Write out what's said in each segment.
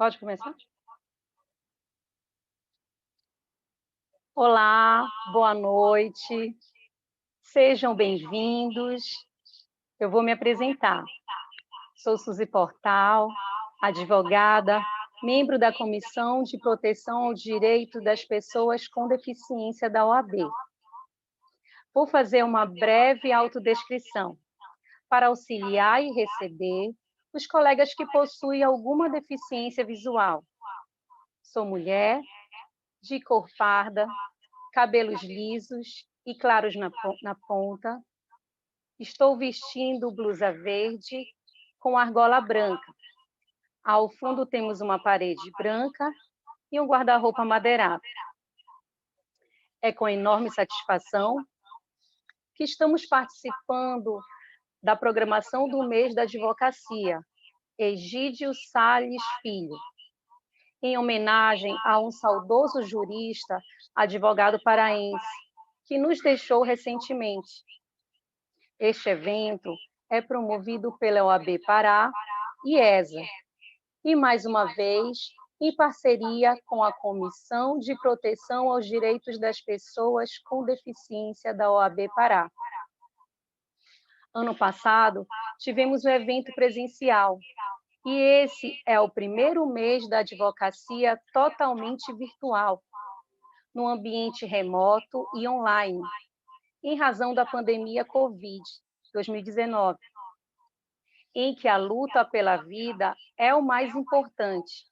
Pode começar? Olá, boa noite, sejam bem-vindos. Eu vou me apresentar. Sou Suzy Portal, advogada, membro da Comissão de Proteção ao Direito das Pessoas com Deficiência da OAB. Vou fazer uma breve autodescrição para auxiliar e receber os colegas que possuem alguma deficiência visual. Sou mulher, de cor parda, cabelos lisos e claros na ponta. Estou vestindo blusa verde com argola branca. Ao fundo temos uma parede branca e um guarda-roupa madeirado. É com enorme satisfação que estamos participando da programação do mês da advocacia, Egídio Salles Filho, em homenagem a um saudoso jurista, advogado paraense, que nos deixou recentemente. Este evento é promovido pela OAB Pará e ESA, e mais uma vez, em parceria com a Comissão de Proteção aos Direitos das Pessoas com Deficiência da OAB Pará. Ano passado, tivemos um evento presencial, e esse é o primeiro mês da advocacia totalmente virtual, no ambiente remoto e online, em razão da pandemia Covid-2019, em que a luta pela vida é o mais importante.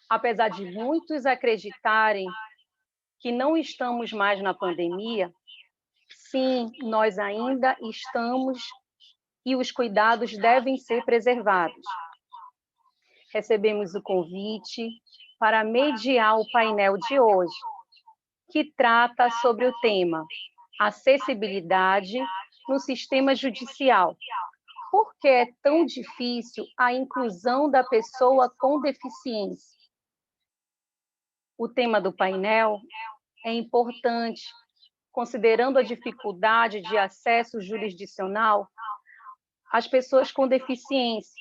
Apesar de muitos acreditarem que não estamos mais na pandemia, sim, nós ainda estamos e os cuidados devem ser preservados. Recebemos o convite para mediar o painel de hoje, que trata sobre o tema acessibilidade no sistema judicial. Por que é tão difícil a inclusão da pessoa com deficiência? O tema do painel é importante, considerando a dificuldade de acesso jurisdicional às pessoas com deficiência,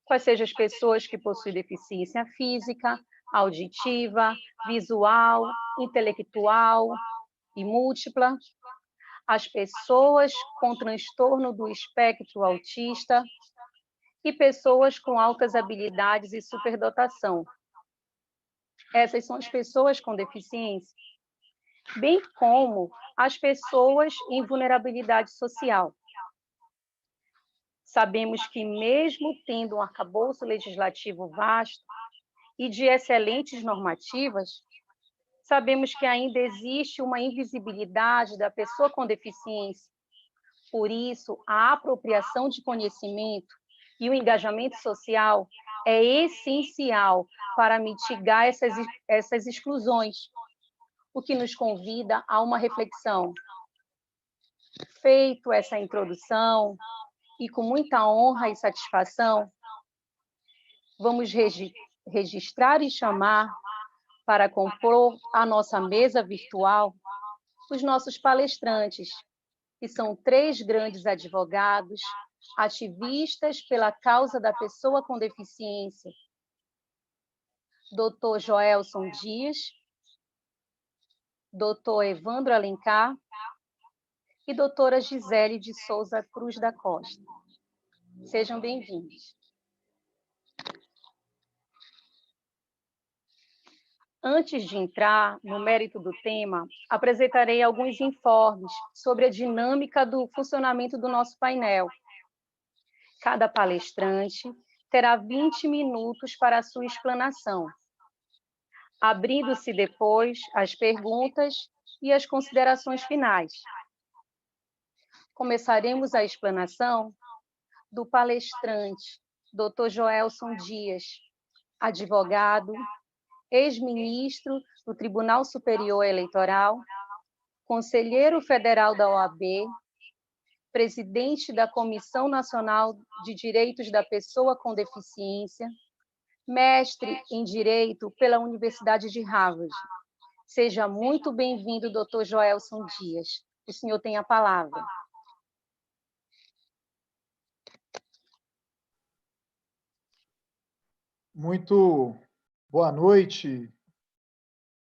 quais sejam as pessoas que possuem deficiência física, auditiva, visual, intelectual e múltipla, as pessoas com transtorno do espectro autista e pessoas com altas habilidades e superdotação. Essas são as pessoas com deficiência, bem como as pessoas em vulnerabilidade social. Sabemos que, mesmo tendo um arcabouço legislativo vasto e de excelentes normativas, sabemos que ainda existe uma invisibilidade da pessoa com deficiência. Por isso, a apropriação de conhecimento e o engajamento social é essencial para mitigar essas exclusões, o que nos convida a uma reflexão. Feito essa introdução, e com muita honra e satisfação, vamos registrar e chamar para compor a nossa mesa virtual os nossos palestrantes, que são 3 grandes advogados, ativistas pela causa da pessoa com deficiência: Dr. Joelson Dias, Dr. Evandro Alencar e doutora Gisele de Souza Cruz da Costa. Sejam bem-vindos. Antes de entrar no mérito do tema, apresentarei alguns informes sobre a dinâmica do funcionamento do nosso painel. Cada palestrante terá 20 minutos para a sua explanação, abrindo-se depois as perguntas e as considerações finais. Começaremos a explanação do palestrante, Dr. Joelson Dias, advogado, ex-ministro do Tribunal Superior Eleitoral, conselheiro federal da OAB, presidente da Comissão Nacional de Direitos da Pessoa com Deficiência, mestre em Direito pela Universidade de Harvard. Seja muito bem-vindo, Dr. Joelson Dias. O senhor tem a palavra. Muito boa noite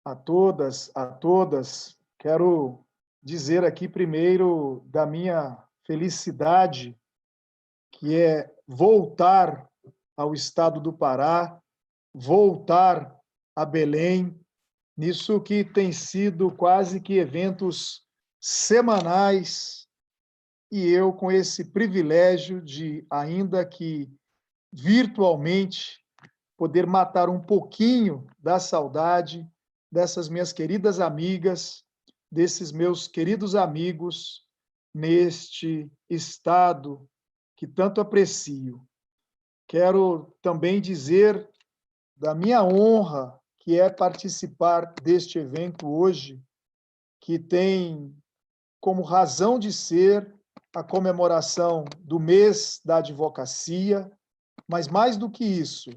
a todas, a todas. Quero dizer aqui primeiro da minha felicidade, que é voltar ao estado do Pará, voltar a Belém, nisso que tem sido quase que eventos semanais, e eu com esse privilégio de, ainda que virtualmente, poder matar um pouquinho da saudade dessas minhas queridas amigas, desses meus queridos amigos, neste estado que tanto aprecio. Quero também dizer da minha honra, que é participar deste evento hoje, que tem como razão de ser a comemoração do mês da advocacia, mas mais do que isso,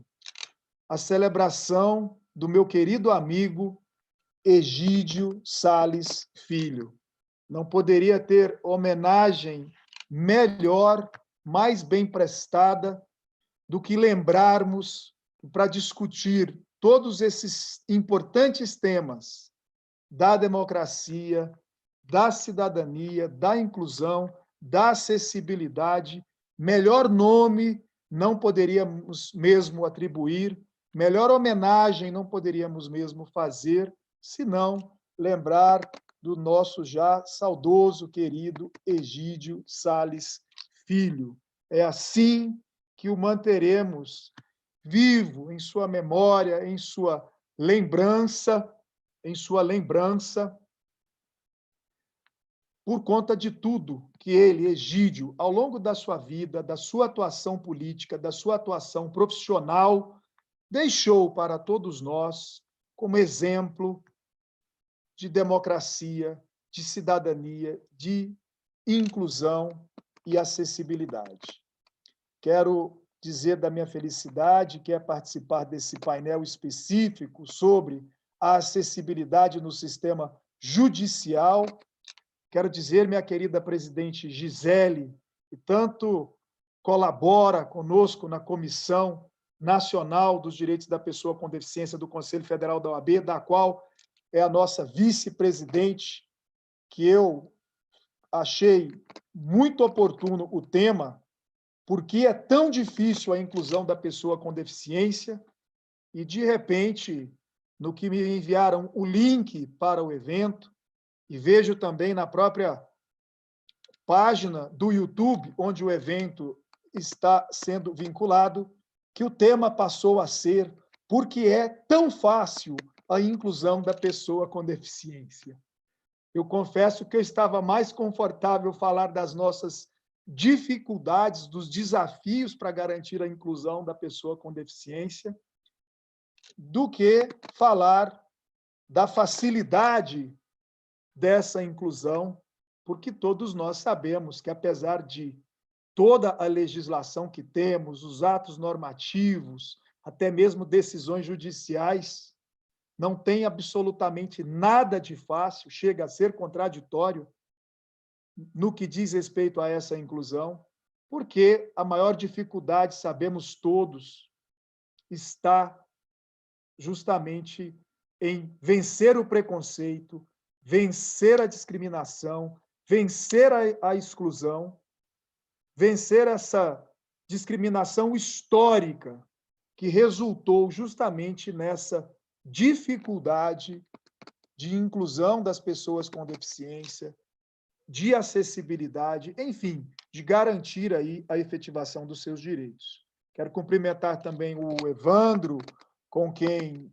a celebração do meu querido amigo Egídio Sales Filho. Não poderia ter homenagem melhor, mais bem prestada, do que lembrarmos para discutir todos esses importantes temas da democracia, da cidadania, da inclusão, da acessibilidade. Melhor nome não poderíamos mesmo atribuir, melhor homenagem não poderíamos mesmo fazer, senão lembrar do nosso já saudoso, querido Egídio Sales Filho. É assim que o manteremos vivo em sua memória, em sua lembrança, por conta de tudo que ele, Egídio, ao longo da sua vida, da sua atuação política, da sua atuação profissional, deixou para todos nós como exemplo de democracia, de cidadania, de inclusão e acessibilidade. Quero dizer da minha felicidade, que é participar desse painel específico sobre a acessibilidade no sistema judicial. Quero dizer, minha querida presidente Gisele, que tanto colabora conosco na Comissão Nacional dos Direitos da Pessoa com Deficiência do Conselho Federal da OAB, da qual é a nossa vice-presidente, que eu achei muito oportuno o tema, porque é tão difícil a inclusão da pessoa com deficiência, e, de repente, no que me enviaram o link para o evento, e vejo também na própria página do YouTube, onde o evento está sendo vinculado, que o tema passou a ser porque é tão fácil a inclusão da pessoa com deficiência. Eu confesso que eu estava mais confortável falar das nossas dificuldades, dos desafios para garantir a inclusão da pessoa com deficiência, do que falar da facilidade dessa inclusão, porque todos nós sabemos que, apesar de toda a legislação que temos, os atos normativos, até mesmo decisões judiciais, não tem absolutamente nada de fácil, chega a ser contraditório no que diz respeito a essa inclusão, porque a maior dificuldade, sabemos todos, está justamente em vencer o preconceito, vencer a discriminação, vencer a exclusão, vencer essa discriminação histórica que resultou justamente nessa dificuldade de inclusão das pessoas com deficiência, de acessibilidade, enfim, de garantir aí a efetivação dos seus direitos. Quero cumprimentar também o Evandro, com quem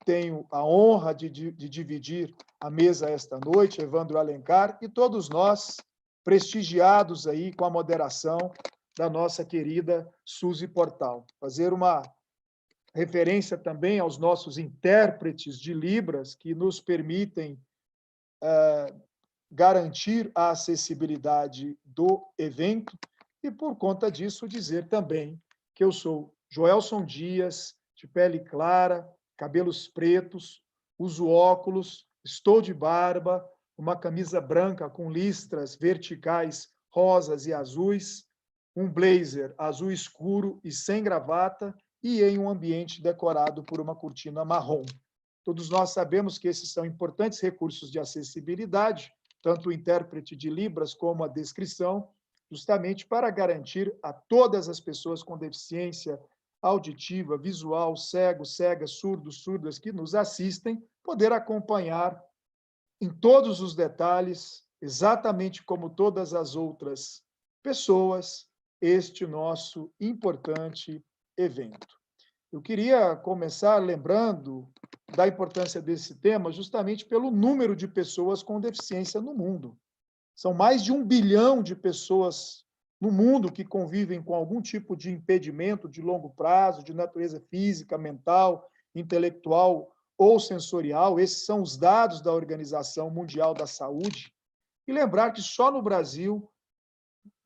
tenho a honra de dividir a mesa esta noite, Evandro Alencar, e todos nós, prestigiados aí com a moderação da nossa querida Suzy Portal. Fazer uma referência também aos nossos intérpretes de Libras, que nos permitem garantir a acessibilidade do evento, e, por conta disso, dizer também que eu sou Joelson Dias, de pele clara, cabelos pretos, uso óculos, estou de barba, uma camisa branca com listras verticais rosas e azuis, um blazer azul escuro e sem gravata, e em um ambiente decorado por uma cortina marrom. Todos nós sabemos que esses são importantes recursos de acessibilidade, tanto o intérprete de Libras como a descrição, justamente para garantir a todas as pessoas com deficiência auditiva, visual, cegos, cegas, surdos, surdas que nos assistem, poder acompanhar em todos os detalhes, exatamente como todas as outras pessoas, este nosso importante evento. Eu queria começar lembrando da importância desse tema justamente pelo número de pessoas com deficiência no mundo. São mais de 1 bilhão de pessoas no mundo que convivem com algum tipo de impedimento de longo prazo, de natureza física, mental, intelectual ou sensorial. Esses são os dados da Organização Mundial da Saúde. E lembrar que só no Brasil,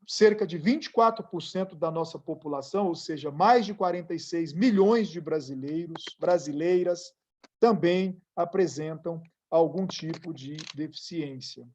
cerca de 24% da nossa população, ou seja, mais de 46 milhões de brasileiros, brasileiras, também apresentam algum tipo de deficiência.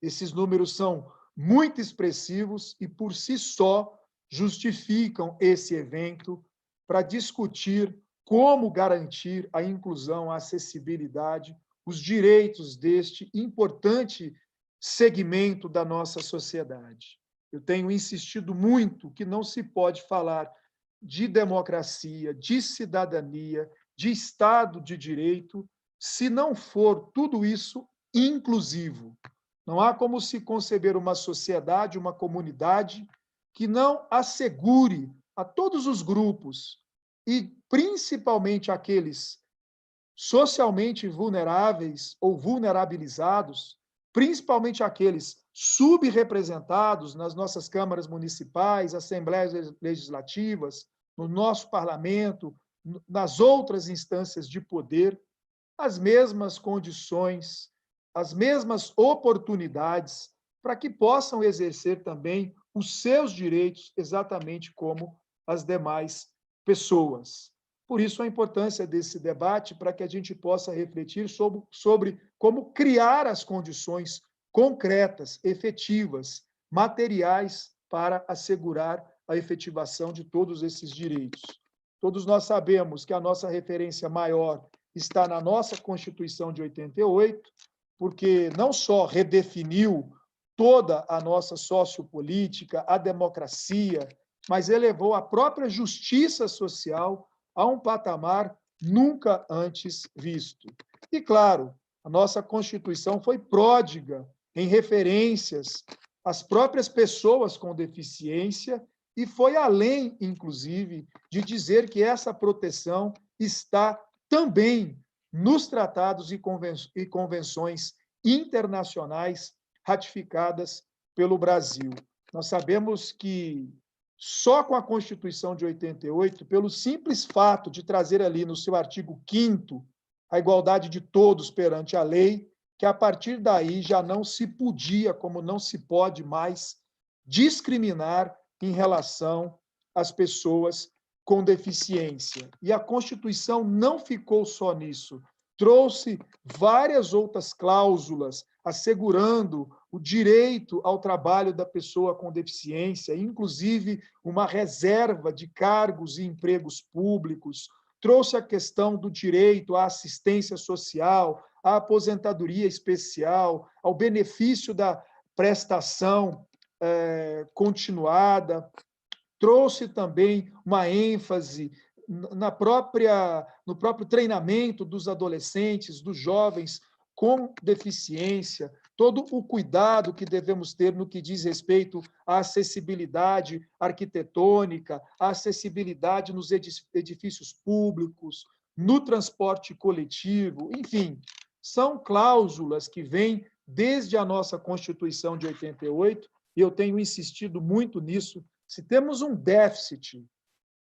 Esses números são muito expressivos e, por si só, justificam esse evento para discutir como garantir a inclusão, a acessibilidade, os direitos deste importante segmento da nossa sociedade. Eu tenho insistido muito que não se pode falar de democracia, de cidadania, de Estado de Direito, se não for tudo isso inclusivo. Não há como se conceber uma sociedade, uma comunidade que não assegure a todos os grupos, e principalmente aqueles socialmente vulneráveis ou vulnerabilizados, principalmente aqueles subrepresentados nas nossas câmaras municipais, assembleias legislativas, no nosso parlamento, nas outras instâncias de poder, as mesmas condições, as mesmas oportunidades para que possam exercer também os seus direitos exatamente como as demais pessoas. Por isso, a importância desse debate para que a gente possa refletir sobre como criar as condições concretas, efetivas, materiais para assegurar a efetivação de todos esses direitos. Todos nós sabemos que a nossa referência maior está na nossa Constituição de 88, porque não só redefiniu toda a nossa sociopolítica, a democracia, mas elevou a própria justiça social a um patamar nunca antes visto. E, claro, a nossa Constituição foi pródiga em referências às próprias pessoas com deficiência e foi além, inclusive, de dizer que essa proteção está também nos tratados e convenções internacionais ratificadas pelo Brasil. Nós sabemos que só com a Constituição de 88, pelo simples fato de trazer ali no seu artigo 5º a igualdade de todos perante a lei, que a partir daí já não se podia, como não se pode mais, discriminar em relação às pessoas com deficiência. E a Constituição não ficou só nisso, trouxe várias outras cláusulas assegurando o direito ao trabalho da pessoa com deficiência, inclusive uma reserva de cargos e empregos públicos, trouxe a questão do direito à assistência social, à aposentadoria especial, ao benefício da prestação continuada, trouxe também uma ênfase no próprio treinamento dos adolescentes, dos jovens com deficiência, todo o cuidado que devemos ter no que diz respeito à acessibilidade arquitetônica, à acessibilidade nos edifícios públicos, no transporte coletivo, enfim, são cláusulas que vêm desde a nossa Constituição de 88, e eu tenho insistido muito nisso. Se temos um déficit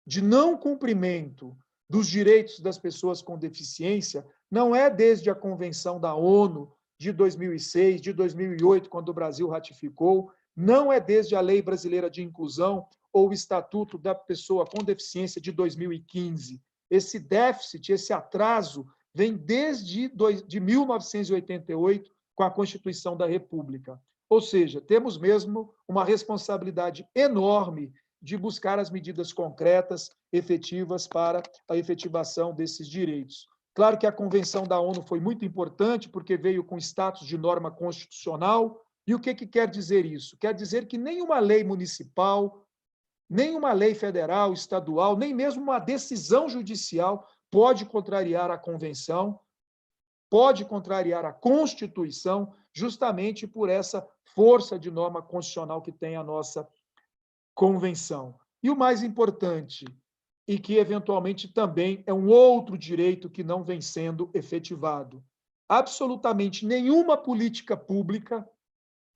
de não cumprimento dos direitos das pessoas com deficiência, não é desde a Convenção da ONU de 2006, de 2008, quando o Brasil ratificou, não é desde a Lei Brasileira de Inclusão ou o Estatuto da Pessoa com Deficiência de 2015. Esse déficit, esse atraso, vem desde 1988, com a Constituição da República. Ou seja, temos mesmo uma responsabilidade enorme de buscar as medidas concretas, efetivas para a efetivação desses direitos. Claro que a Convenção da ONU foi muito importante, porque veio com status de norma constitucional. E o que quer dizer isso? Quer dizer que nenhuma lei municipal, nenhuma lei federal, estadual, nem mesmo uma decisão judicial pode contrariar a Convenção, pode contrariar a Constituição, justamente por essa força de norma constitucional que tem a nossa Convenção. E o mais importante, e que eventualmente também é um outro direito que não vem sendo efetivado, absolutamente nenhuma política pública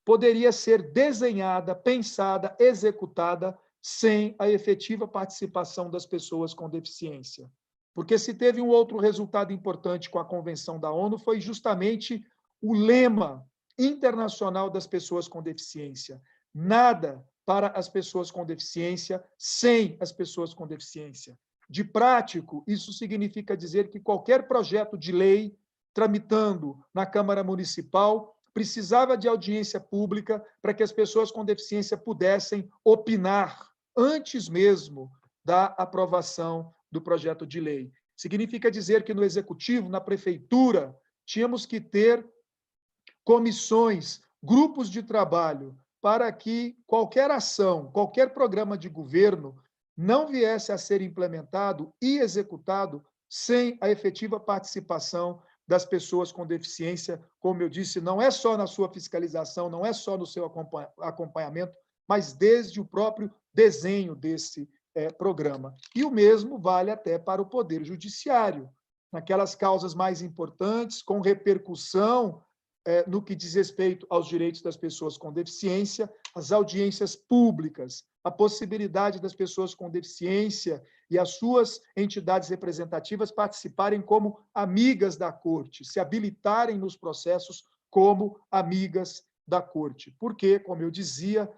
poderia ser desenhada, pensada, executada sem a efetiva participação das pessoas com deficiência. Porque se teve um outro resultado importante com a Convenção da ONU, foi justamente o lema internacional das pessoas com deficiência. Nada para as pessoas com deficiência sem as pessoas com deficiência. De prático, isso significa dizer que qualquer projeto de lei tramitando na Câmara Municipal precisava de audiência pública para que as pessoas com deficiência pudessem opinar antes mesmo da aprovação do projeto de lei. Significa dizer que no Executivo, na Prefeitura, tínhamos que ter comissões, grupos de trabalho, para que qualquer ação, qualquer programa de governo não viesse a ser implementado e executado sem a efetiva participação das pessoas com deficiência, como eu disse, não é só na sua fiscalização, não é só no seu acompanhamento, mas desde o próprio desenho desse programa. E o mesmo vale até para o Poder Judiciário, naquelas causas mais importantes, com repercussão no que diz respeito aos direitos das pessoas com deficiência, as audiências públicas, a possibilidade das pessoas com deficiência e as suas entidades representativas participarem como amigas da Corte, se habilitarem nos processos como amigas da Corte. Porque, como eu dizia,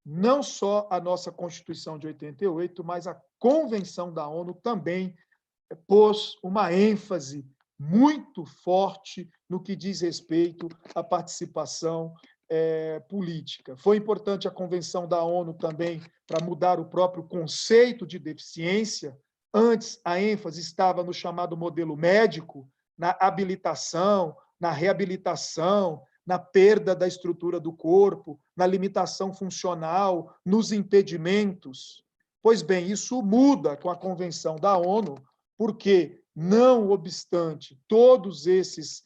não só a nossa Constituição de 88, mas a Convenção da ONU também pôs uma ênfase muito forte no que diz respeito à participação política. Foi importante a Convenção da ONU também para mudar o próprio conceito de deficiência. Antes, a ênfase estava no chamado modelo médico, na habilitação, na reabilitação, na perda da estrutura do corpo, na limitação funcional, nos impedimentos. Pois bem, isso muda com a Convenção da ONU, porque, não obstante todos esses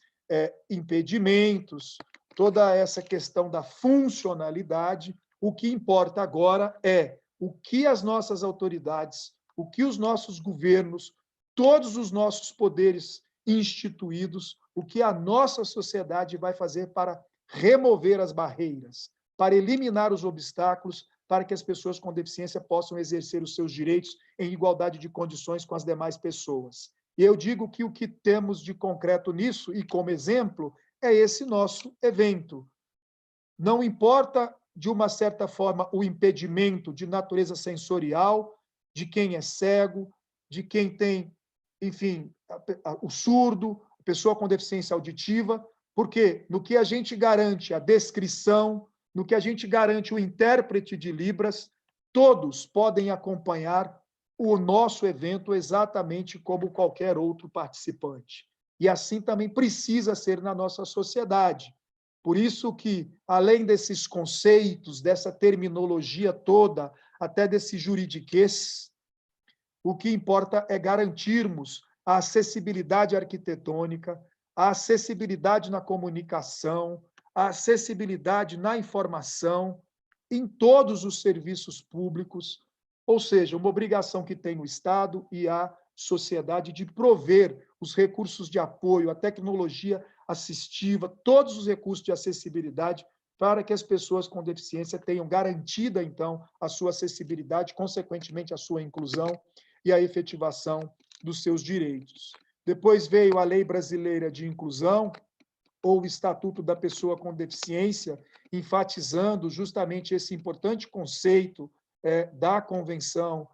impedimentos, toda essa questão da funcionalidade, o que importa agora é o que as nossas autoridades, o que os nossos governos, todos os nossos poderes instituídos, o que a nossa sociedade vai fazer para remover as barreiras, para eliminar os obstáculos, para que as pessoas com deficiência possam exercer os seus direitos em igualdade de condições com as demais pessoas. E eu digo que o que temos de concreto nisso, e como exemplo, é esse nosso evento. Não importa, de uma certa forma, o impedimento de natureza sensorial, de quem é cego, de quem tem, enfim, o surdo, a pessoa com deficiência auditiva, porque no que a gente garante a descrição, no que a gente garante o intérprete de Libras, todos podem acompanhar o nosso evento exatamente como qualquer outro participante. E assim também precisa ser na nossa sociedade. Por isso que, além desses conceitos, dessa terminologia toda, até desse juridiquês, o que importa é garantirmos a acessibilidade arquitetônica, a acessibilidade na comunicação, a acessibilidade na informação, em todos os serviços públicos, ou seja, uma obrigação que tem o Estado e a sociedade de prover os recursos de apoio, a tecnologia assistiva, todos os recursos de acessibilidade para que as pessoas com deficiência tenham garantida, então, a sua acessibilidade, consequentemente, a sua inclusão e a efetivação dos seus direitos. Depois veio a Lei Brasileira de Inclusão, ou o Estatuto da Pessoa com Deficiência, enfatizando justamente esse importante conceito da Convenção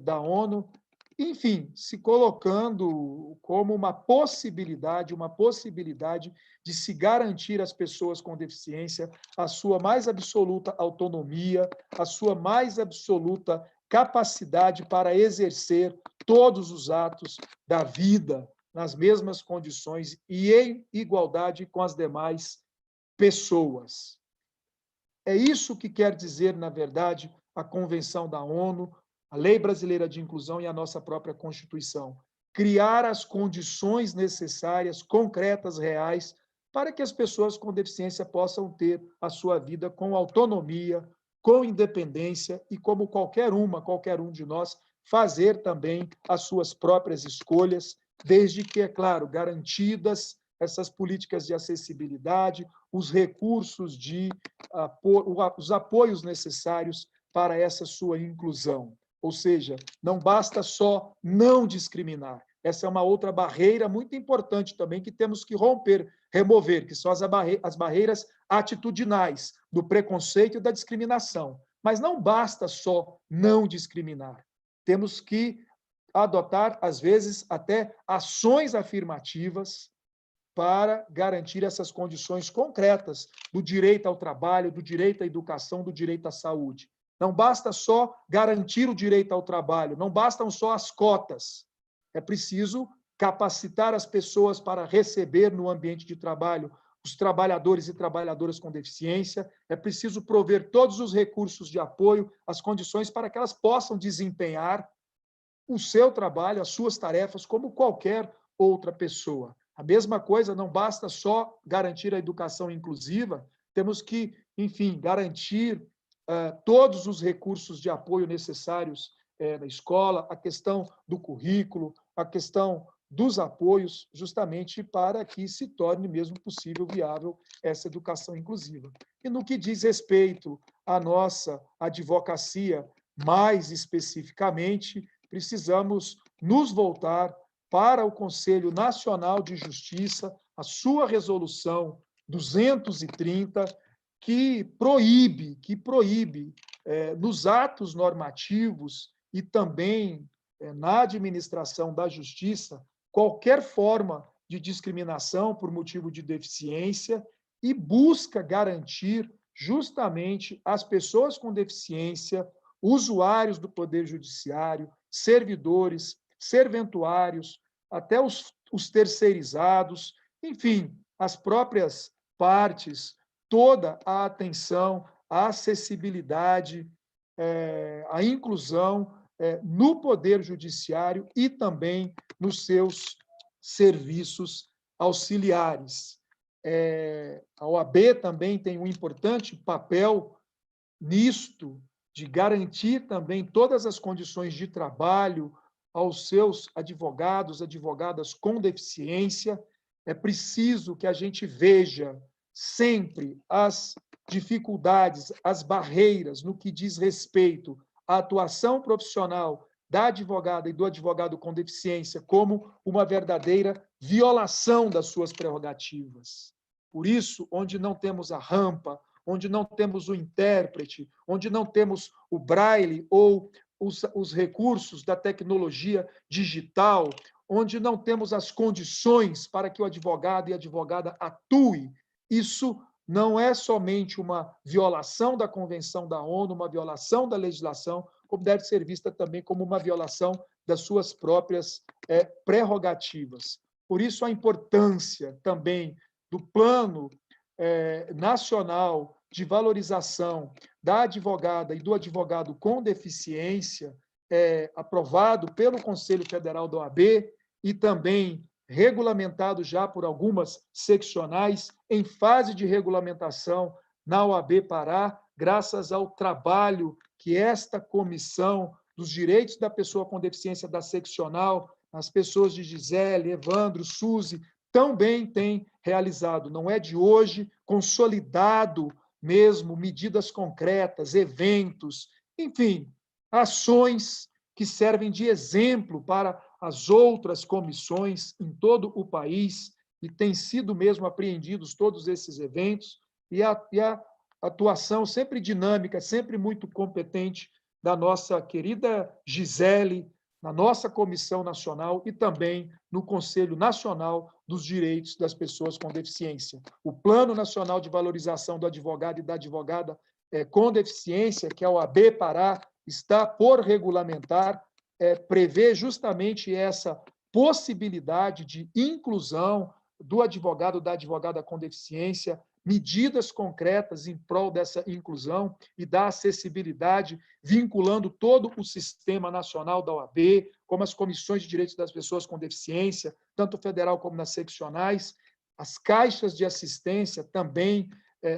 da ONU, enfim, se colocando como uma possibilidade de se garantir às pessoas com deficiência a sua mais absoluta autonomia, a sua mais absoluta capacidade para exercer todos os atos da vida nas mesmas condições e em igualdade com as demais pessoas. É isso que quer dizer, na verdade, a Convenção da ONU, a Lei Brasileira de Inclusão e a nossa própria Constituição. Criar as condições necessárias, concretas, reais, para que as pessoas com deficiência possam ter a sua vida com autonomia, com independência e como qualquer um de nós, fazer também as suas próprias escolhas, desde que, é claro, garantidas essas políticas de acessibilidade, os recursos os apoios necessários para essa sua inclusão. Ou seja, não basta só não discriminar. Essa é uma outra barreira muito importante também que temos que romper, remover, que são as barreiras atitudinais do preconceito e da discriminação. Mas não basta só não discriminar. Temos que adotar, às vezes, até ações afirmativas para garantir essas condições concretas do direito ao trabalho, do direito à educação, do direito à saúde. Não basta só garantir o direito ao trabalho, não bastam só as cotas. É preciso capacitar as pessoas para receber no ambiente de trabalho os trabalhadores e trabalhadoras com deficiência, é preciso prover todos os recursos de apoio, as condições para que elas possam desempenhar o seu trabalho, as suas tarefas, como qualquer outra pessoa. A mesma coisa, não basta só garantir a educação inclusiva, temos que, enfim, garantir todos os recursos de apoio necessários na escola, a questão do currículo, a questão dos apoios, justamente para que se torne mesmo possível, viável, essa educação inclusiva. E no que diz respeito à nossa advocacia, mais especificamente, precisamos nos voltar para o Conselho Nacional de Justiça, a sua resolução 230, que proíbe nos atos normativos e também na administração da justiça qualquer forma de discriminação por motivo de deficiência e busca garantir justamente às pessoas com deficiência, usuários do Poder Judiciário, servidores, serventuários, até os terceirizados, enfim, as próprias partes, toda a atenção, a acessibilidade, a inclusão no Poder Judiciário e também nos seus serviços auxiliares. A OAB também tem um importante papel nisto, de garantir também todas as condições de trabalho aos seus advogados, advogadas com deficiência. É preciso que a gente veja sempre as dificuldades, as barreiras no que diz respeito à atuação profissional da advogada e do advogado com deficiência como uma verdadeira violação das suas prerrogativas. Por isso, onde não temos a rampa, onde não temos o intérprete, onde não temos o braille ou os recursos da tecnologia digital, onde não temos as condições para que o advogado e a advogada atuem, isso não é somente uma violação da Convenção da ONU, uma violação da legislação, como deve ser vista também como uma violação das suas próprias prerrogativas. Por isso, a importância também do plano nacional de valorização da advogada e do advogado com deficiência, aprovado pelo Conselho Federal da OAB e também regulamentado já por algumas seccionais em fase de regulamentação na OAB Pará, graças ao trabalho que esta comissão dos direitos da pessoa com deficiência da seccional, as pessoas de Gisele, Evandro, Suzy, também tem realizado. Não é de hoje, consolidado mesmo, medidas concretas, eventos, enfim, ações que servem de exemplo para as outras comissões em todo o país, e têm sido mesmo apreendidos todos esses eventos, e a atuação sempre dinâmica, sempre muito competente da nossa querida Gisele, na nossa Comissão Nacional e também no Conselho Nacional dos Direitos das Pessoas com Deficiência. O Plano Nacional de Valorização do Advogado e da Advogada com Deficiência, que é o AB Pará, está por regulamentar, prevê justamente essa possibilidade de inclusão do advogado, da advogada com deficiência, medidas concretas em prol dessa inclusão e da acessibilidade, vinculando todo o sistema nacional da OAB, como as comissões de direitos das pessoas com deficiência, tanto federal como nas seccionais, as caixas de assistência também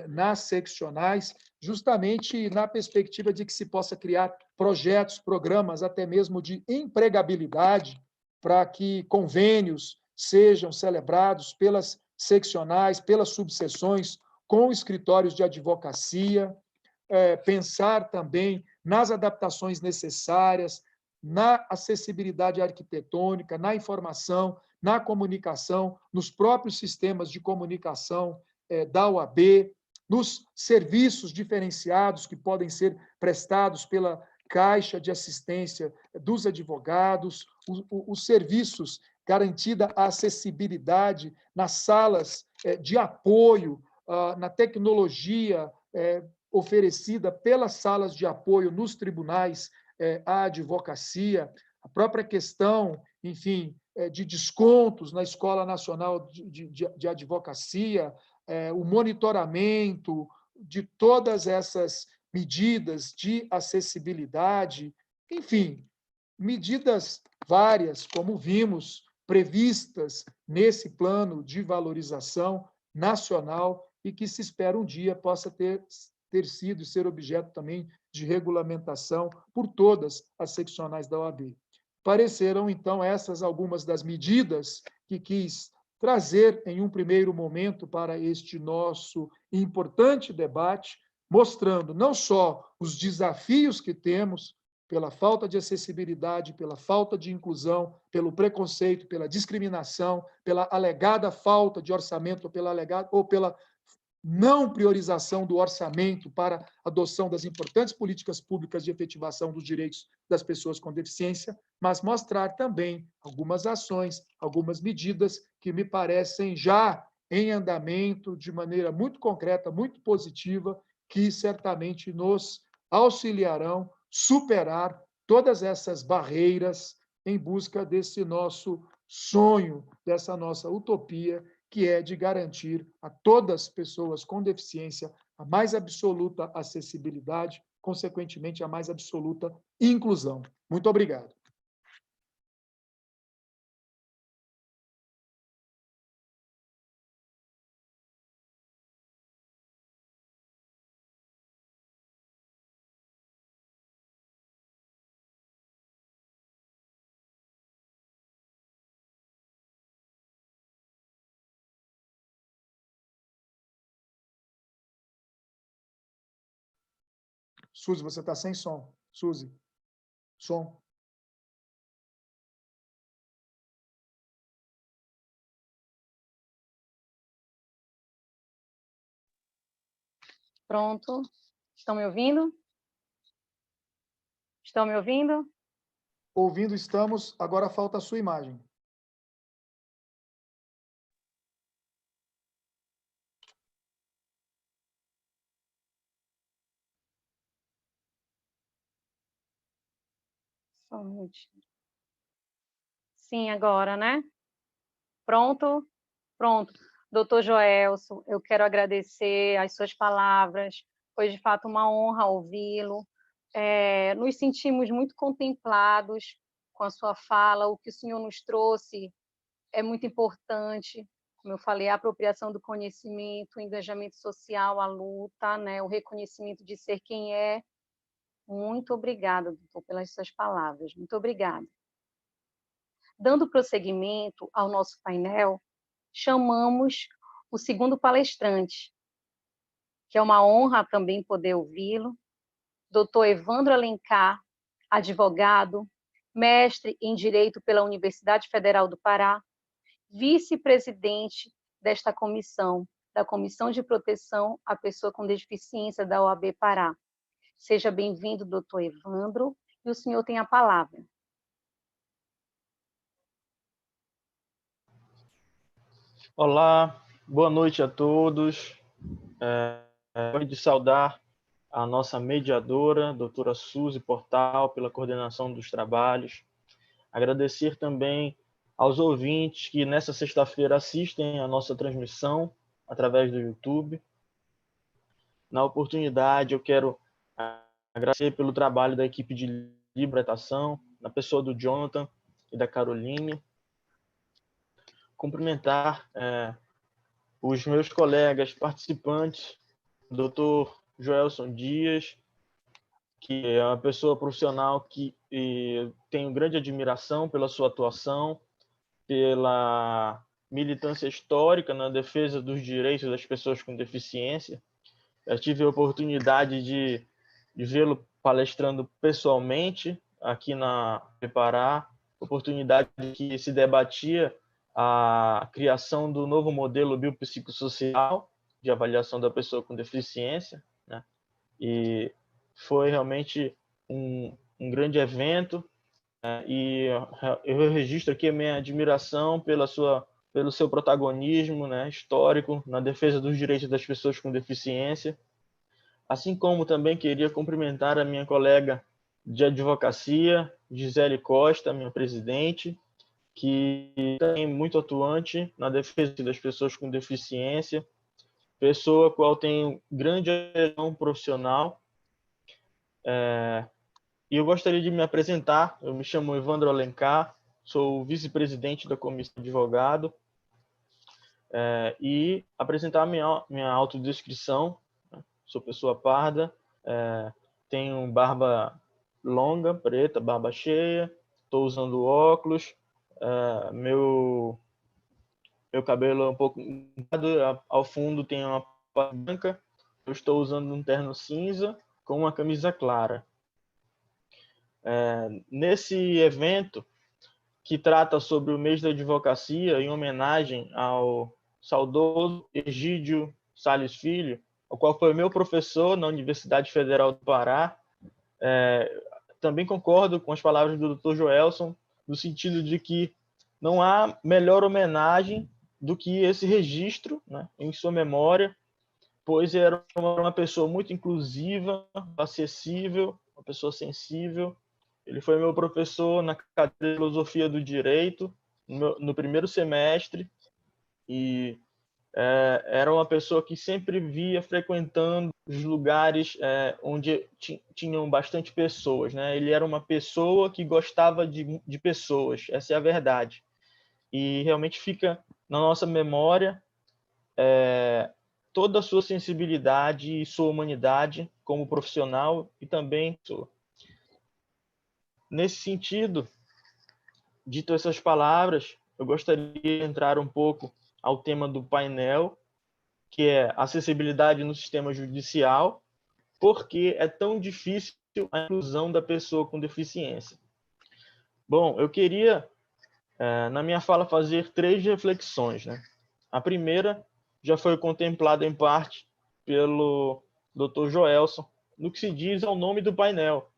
nas seccionais, justamente na perspectiva de que se possa criar projetos, programas, até mesmo de empregabilidade, para que convênios sejam celebrados pelas seccionais, pelas subseções, com escritórios de advocacia, pensar também nas adaptações necessárias, na acessibilidade arquitetônica, na informação, na comunicação, nos próprios sistemas de comunicação da OAB, nos serviços diferenciados que podem ser prestados pela Caixa de Assistência dos Advogados, os serviços garantida a acessibilidade nas salas de apoio, na tecnologia oferecida pelas salas de apoio nos tribunais à advocacia, a própria questão, enfim, de descontos na Escola Nacional de Advocacia, o monitoramento de todas essas medidas de acessibilidade, enfim, medidas várias, como vimos, previstas nesse plano de valorização nacional e que se espera um dia possa ter sido e ser objeto também de regulamentação por todas as seccionais da OAB. Pareceram, então, essas algumas das medidas que quis trazer em um primeiro momento para este nosso importante debate, mostrando não só os desafios que temos pela falta de acessibilidade, pela falta de inclusão, pelo preconceito, pela discriminação, pela alegada falta de orçamento ou pela não priorização do orçamento para a adoção das importantes políticas públicas de efetivação dos direitos das pessoas com deficiência, mas mostrar também algumas ações, algumas medidas que me parecem já em andamento de maneira muito concreta, muito positiva, que certamente nos auxiliarão superar todas essas barreiras em busca desse nosso sonho, dessa nossa utopia, que é de garantir a todas as pessoas com deficiência a mais absoluta acessibilidade, consequentemente, a mais absoluta inclusão. Muito obrigado. Suzy, você está sem som. Suzy, som. Pronto. Estão me ouvindo? Estão me ouvindo? Ouvindo estamos, agora falta a sua imagem. Só um minutinho. Sim, agora, né? Pronto? Pronto. Doutor Joelson, eu quero agradecer as suas palavras. Foi, de fato, uma honra ouvi-lo. Nos sentimos muito contemplados com a sua fala. O que o senhor nos trouxe é muito importante. Como eu falei, a apropriação do conhecimento, o engajamento social, a luta, né? O reconhecimento de ser quem é. Muito obrigada, doutor, pelas suas palavras. Muito obrigada. Dando prosseguimento ao nosso painel, chamamos o segundo palestrante, que é uma honra também poder ouvi-lo, doutor Evandro Alencar, advogado, mestre em Direito pela Universidade Federal do Pará, vice-presidente desta comissão, da Comissão de Proteção à Pessoa com Deficiência da OAB Pará. Seja bem-vindo, doutor Evandro, e o senhor tem a palavra. Olá, boa noite a todos. Gostaria de saudar a nossa mediadora, doutora Suzy Portal, pela coordenação dos trabalhos. Agradecer também aos ouvintes que nessa sexta-feira assistem a nossa transmissão através do YouTube. Na oportunidade, eu quero agradecer pelo trabalho da equipe de libertação, na pessoa do Jonathan e da Caroline. Cumprimentar os meus colegas participantes, Dr. Joelson Dias, que é uma pessoa profissional que tenho grande admiração pela sua atuação, pela militância histórica na defesa dos direitos das pessoas com deficiência. Eu tive a oportunidade de vê-lo palestrando pessoalmente aqui na Pará, oportunidade que se debatia a criação do novo modelo biopsicossocial de avaliação da pessoa com deficiência, né? E foi realmente um grande evento, né? E eu registro aqui a minha admiração pelo seu protagonismo, né, histórico na defesa dos direitos das pessoas com deficiência, assim como também queria cumprimentar a minha colega de advocacia, Gisele Costa, minha presidente, que é muito atuante na defesa das pessoas com deficiência, pessoa a qual tenho grande admiração profissional. E eu gostaria de me apresentar. Eu me chamo Evandro Alencar, sou vice-presidente da Comissão de Advogado, e apresentar minha autodescrição. Sou pessoa parda, tenho barba longa, preta, barba cheia, estou usando óculos, meu cabelo é um pouco ao fundo tem uma parte branca, eu estou usando um terno cinza com uma camisa clara. Nesse evento, que trata sobre o mês da advocacia, em homenagem ao saudoso Egídio Salles Filho, o qual foi meu professor na Universidade Federal do Pará, também concordo com as palavras do Dr. Joelson, no sentido de que não há melhor homenagem do que esse registro, né, em sua memória, pois era uma pessoa muito inclusiva, acessível, uma pessoa sensível. Ele foi meu professor na cadeira de Filosofia do Direito, no primeiro semestre, e era uma pessoa que sempre via frequentando os lugares onde tinham bastante pessoas, né? Ele era uma pessoa que gostava de pessoas, essa é a verdade. E realmente fica na nossa memória toda a sua sensibilidade e sua humanidade como profissional e também pessoa. Nesse sentido, dito essas palavras, eu gostaria de entrar um pouco ao tema do painel, que é acessibilidade no sistema judicial, porque é tão difícil a inclusão da pessoa com deficiência. Bom, eu queria, na minha fala, fazer 3 reflexões, né? A primeira já foi contemplada em parte pelo Dr. Joelson, no que se diz ao nome do painel.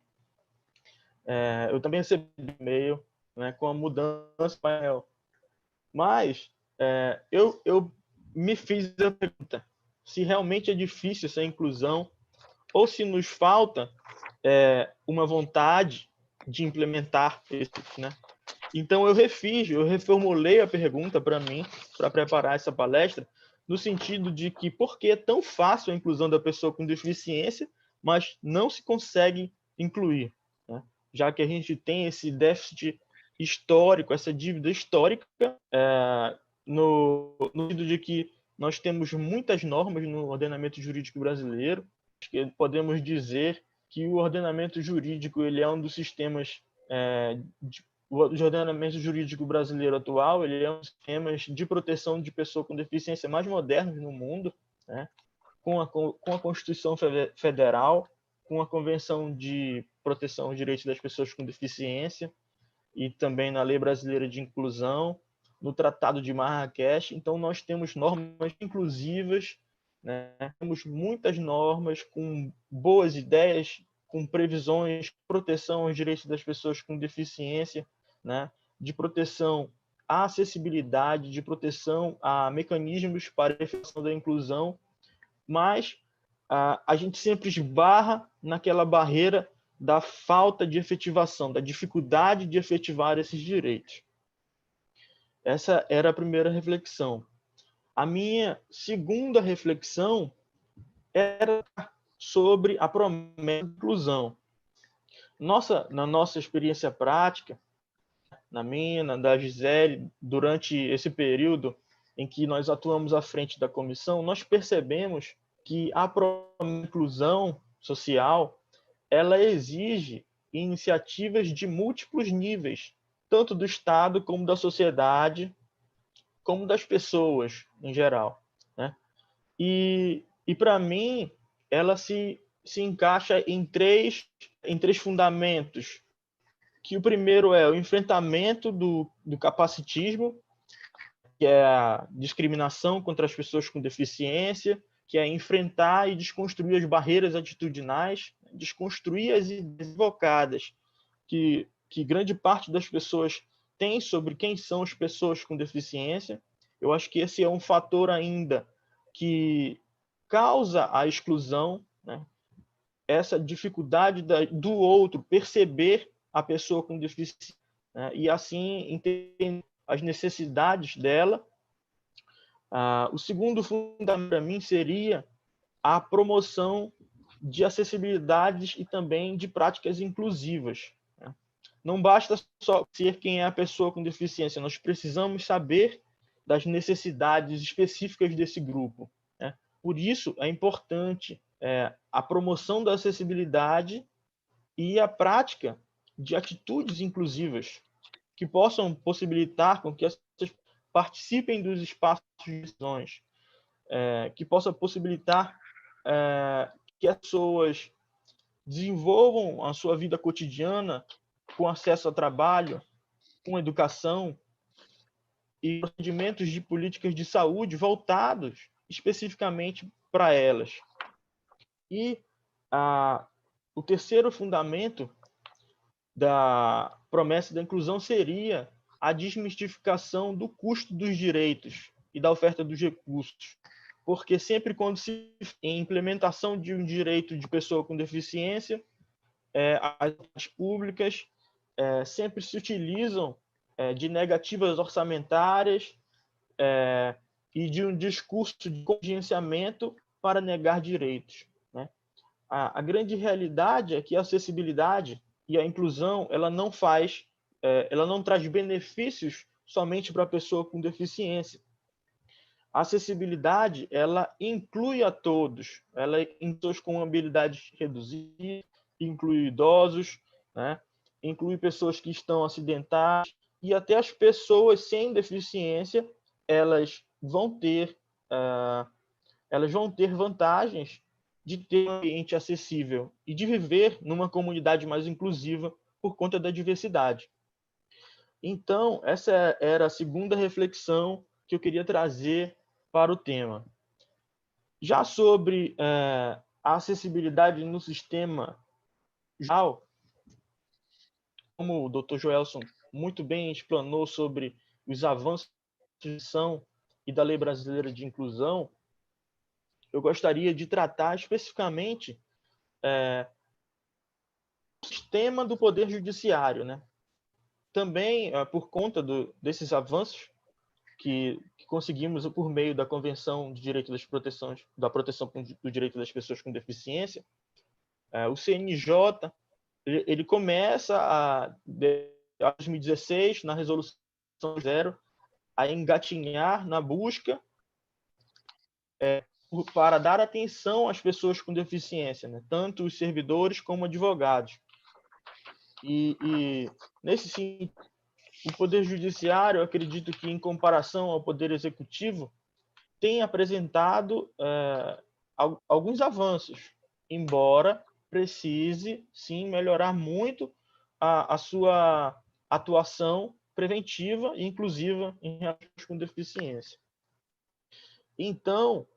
Eu também recebi um e-mail, né, com a mudança do painel. Mas eu me fiz a pergunta se realmente é difícil essa inclusão ou se nos falta uma vontade de implementar isso, né? Então eu reformulei a pergunta para mim, para preparar essa palestra, no sentido de que por que é tão fácil a inclusão da pessoa com deficiência, mas não se consegue incluir, né? Já que a gente tem esse déficit histórico, essa dívida histórica, no sentido de que nós temos muitas normas no ordenamento jurídico brasileiro, que podemos dizer que o ordenamento jurídico ele é um dos sistemas o ordenamento jurídico brasileiro atual ele é um dos sistemas de proteção de pessoa com deficiência mais modernos no mundo, né? Com a Constituição Federal, com a Convenção de Proteção aos Direitos das Pessoas com Deficiência e também na Lei Brasileira de Inclusão, no Tratado de Marrakech. Então, nós temos normas inclusivas, né? Temos muitas normas com boas ideias, com previsões de proteção aos direitos das pessoas com deficiência, né? De proteção à acessibilidade, de proteção a mecanismos para a efetivação da inclusão, mas a gente sempre esbarra naquela barreira da falta de efetivação, da dificuldade de efetivar esses direitos. Essa era a primeira reflexão. A minha segunda reflexão era sobre a promessa de inclusão. Na nossa experiência prática, na minha, na da Gisele, durante esse período em que nós atuamos à frente da comissão, nós percebemos que a promessa de inclusão social, ela exige iniciativas de múltiplos níveis, tanto do Estado como da sociedade, como das pessoas em geral, né? E para mim, ela se encaixa em três fundamentos, que o primeiro é o enfrentamento do capacitismo, que é a discriminação contra as pessoas com deficiência, que é enfrentar e desconstruir as barreiras atitudinais, desconstruir as ideias equivocadas que grande parte das pessoas tem sobre quem são as pessoas com deficiência. Eu acho que esse é um fator ainda que causa a exclusão, né? Essa dificuldade do outro perceber a pessoa com deficiência, né? E assim entender as necessidades dela. O segundo fundamento para mim seria a promoção de acessibilidades e também de práticas inclusivas. Não basta só ser quem é a pessoa com deficiência, nós precisamos saber das necessidades específicas desse grupo, né? Por isso, é importante a promoção da acessibilidade e a prática de atitudes inclusivas que possam possibilitar com que as pessoas participem dos espaços de decisões, que possa possibilitar que as pessoas desenvolvam a sua vida cotidiana com acesso a trabalho, com educação e procedimentos de políticas de saúde voltados especificamente para elas. E o terceiro fundamento da promessa da inclusão seria a desmistificação do custo dos direitos e da oferta dos recursos. Porque sempre quando se em implementação de um direito de pessoa com deficiência, as públicas sempre se utilizam de negativas orçamentárias e de um discurso de contingenciamento para negar direitos, né? A grande realidade é que a acessibilidade e a inclusão ela não traz benefícios somente para a pessoa com deficiência. A acessibilidade ela inclui a todos, ela inclui pessoas com habilidades reduzidas, inclui idosos, né? Inclui pessoas que estão acidentadas e até as pessoas sem deficiência elas vão ter vantagens de ter um ambiente acessível e de viver numa comunidade mais inclusiva por conta da diversidade. Então, essa era a segunda reflexão que eu queria trazer para o tema. Já sobre a acessibilidade no sistema geral, como o Dr. Joelson muito bem explanou sobre os avanços da Constituição e da Lei Brasileira de Inclusão, eu gostaria de tratar especificamente o sistema do Poder Judiciário, né? Também, por conta desses avanços que conseguimos por meio da Convenção de Direito da Proteção do Direito das Pessoas com Deficiência, o CNJ ele começa, em 2016, na Resolução 0, a engatinhar na busca para dar atenção às pessoas com deficiência, né? Tanto os servidores como advogados. E nesse sentido, o Poder Judiciário, eu acredito que, em comparação ao Poder Executivo, tem apresentado alguns avanços, embora precise, sim, melhorar muito a sua atuação preventiva e inclusiva em relação com deficiência. Então,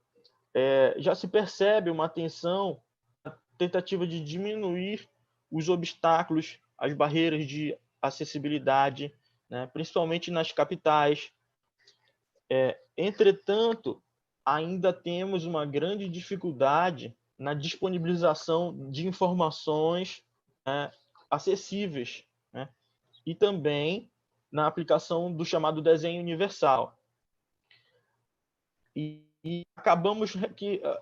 já se percebe uma atenção, a tentativa de diminuir os obstáculos, as barreiras de acessibilidade né, principalmente nas capitais. Entretanto, ainda temos uma grande dificuldade na disponibilização de informações, né, acessíveis, né, e também na aplicação do chamado desenho universal. E acabamos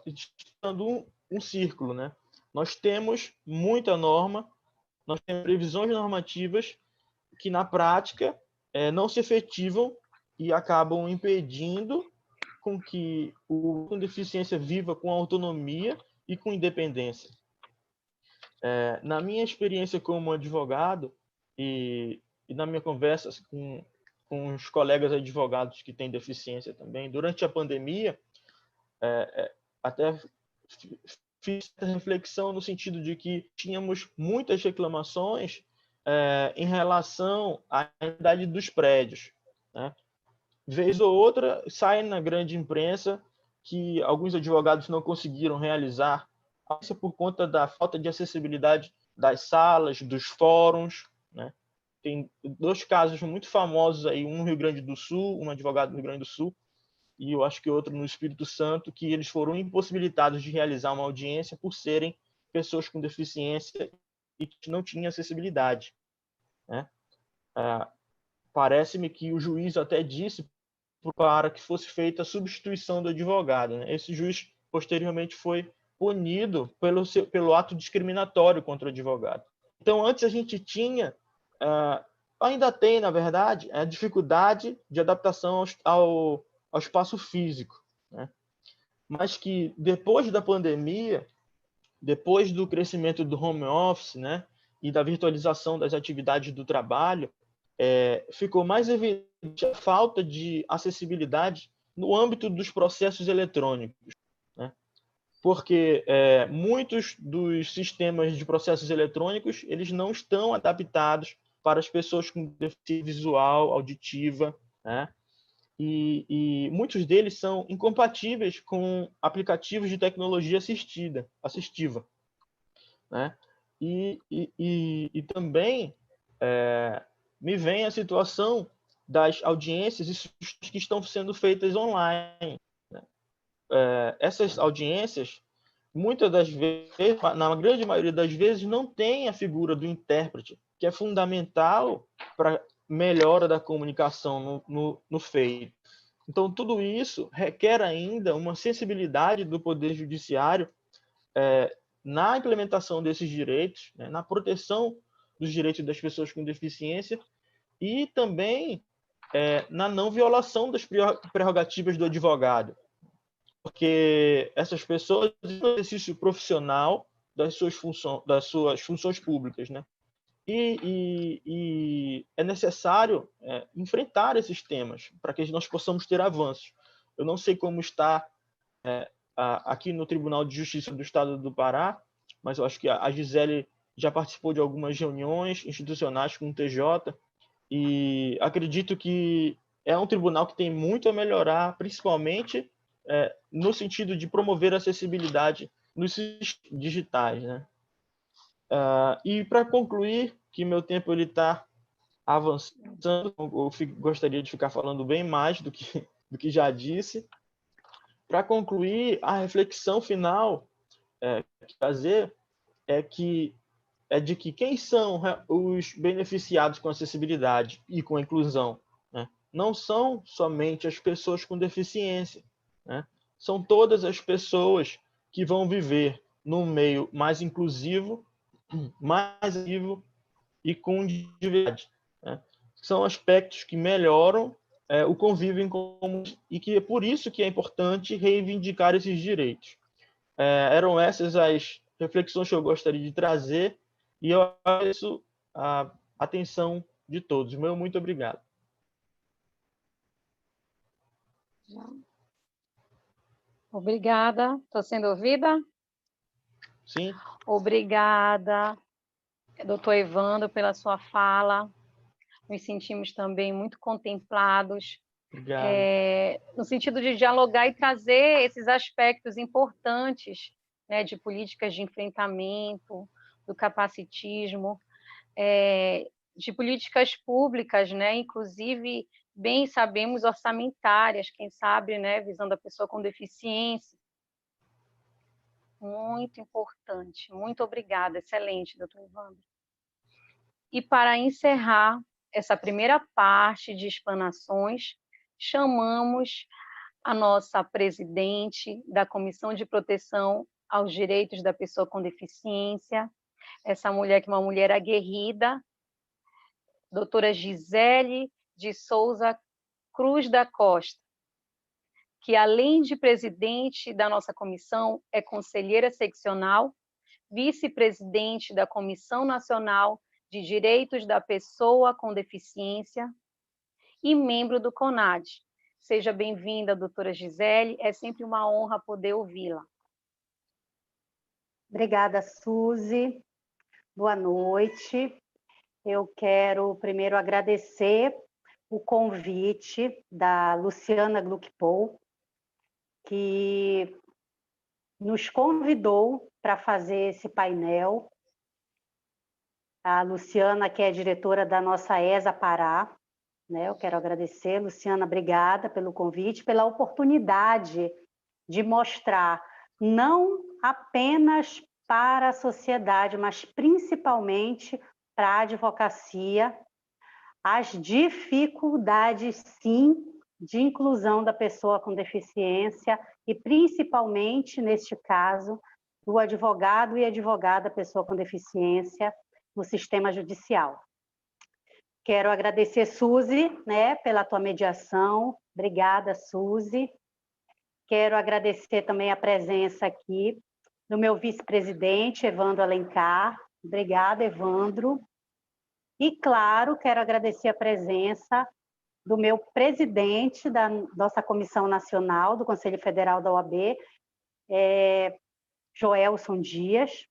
estando um círculo, né? Nós temos muita norma, nós temos previsões normativas que, na prática, não se efetivam e acabam impedindo com que o com deficiência viva com autonomia e com independência. Na minha experiência como advogado e na minha conversa com os colegas advogados que têm deficiência também, durante a pandemia, até fiz essa reflexão no sentido de que tínhamos muitas reclamações em relação à idade dos prédios, né? Vez ou outra, sai na grande imprensa que alguns advogados não conseguiram realizar, isso por conta da falta de acessibilidade das salas, dos fóruns, né? Tem 2 casos muito famosos aí, um no Rio Grande do Sul, um advogado no Rio Grande do Sul, e eu acho que outro no Espírito Santo, que eles foram impossibilitados de realizar uma audiência por serem pessoas com deficiência e que não tinham acessibilidade, né? Parece-me que o juiz até disse para que fosse feita a substituição do advogado, né? Esse juiz posteriormente foi punido pelo ato discriminatório contra o advogado. Então, antes a gente tinha, ainda tem, na verdade, a dificuldade de adaptação ao espaço físico, né? Mas que depois da pandemia, depois do crescimento do home office, né, e da virtualização das atividades do trabalho, ficou mais evidente a falta de acessibilidade no âmbito dos processos eletrônicos, né? Porque muitos dos sistemas de processos eletrônicos eles não estão adaptados para as pessoas com deficiência visual, auditiva, né? E muitos deles são incompatíveis com aplicativos de tecnologia assistiva, né? E também me vem a situação das audiências que estão sendo feitas online, né? Essas audiências, muitas das vezes, na grande maioria das vezes, não tem a figura do intérprete, que é fundamental para melhora da comunicação no feito. Então, tudo isso requer ainda uma sensibilidade do Poder Judiciário na implementação desses direitos, né, na proteção dos direitos das pessoas com deficiência e também na não violação das prerrogativas do advogado. Porque essas pessoas têm um exercício profissional das suas funções públicas, né? E é necessário enfrentar esses temas para que nós possamos ter avanços. Eu não sei como está aqui no Tribunal de Justiça do Estado do Pará, mas eu acho que a Gisele já participou de algumas reuniões institucionais com o TJ e acredito que é um tribunal que tem muito a melhorar, principalmente no sentido de promover a acessibilidade nos sistemas digitais, né? E para concluir, que meu tempo ele está avançando, eu gostaria de ficar falando bem mais do que já disse. Para concluir, a reflexão final que fazer é de que quem são os beneficiados com acessibilidade e com a inclusão, né? Não são somente as pessoas com deficiência, né? São todas as pessoas que vão viver num meio mais inclusivo, mais vivo e com diversidade, né? São aspectos que melhoram o convívio em comum e que é por isso que é importante reivindicar esses direitos. Eram essas as reflexões que eu gostaria de trazer e eu agradeço a atenção de todos. Meu muito obrigado. Obrigada. Estou sendo ouvida? Sim. Obrigada, doutor Evandro, pela sua fala. Nos sentimos também muito contemplados, no sentido de dialogar e trazer esses aspectos importantes, né, de políticas de enfrentamento, do capacitismo, de políticas públicas, né? Inclusive, bem sabemos, orçamentárias, quem sabe, né? Visando a pessoa com deficiência. Muito importante. Muito obrigada. Excelente, doutor Evandro. E para encerrar essa primeira parte de explanações, chamamos a nossa presidente da Comissão de Proteção aos Direitos da Pessoa com Deficiência, essa mulher que é uma mulher aguerrida, doutora Gisele de Souza Cruz da Costa, que além de presidente da nossa comissão, é conselheira seccional, vice-presidente da Comissão Nacional de Direitos da Pessoa com Deficiência e membro do CONAD. Seja bem-vinda, doutora Gisele, é sempre uma honra poder ouvi-la. Obrigada, Suzy. Boa noite. Eu quero primeiro agradecer o convite da Luciana Gluckpohl, que nos convidou para fazer esse painel. A Luciana, que é diretora da nossa ESA Pará, né? Eu quero agradecer. Luciana, obrigada pelo convite, pela oportunidade de mostrar não apenas para a sociedade, mas principalmente para a advocacia, as dificuldades, sim, de inclusão da pessoa com deficiência e, principalmente, neste caso, do advogado e advogada pessoa com deficiência no sistema judicial. Quero agradecer, Suzy, né, pela tua mediação. Obrigada, Suzy. Quero agradecer também a presença aqui do meu vice-presidente, Evandro Alencar. Obrigada, Evandro. E, claro, quero agradecer a presença do meu presidente da nossa Comissão Nacional, do Conselho Federal da OAB, Joelson Dias.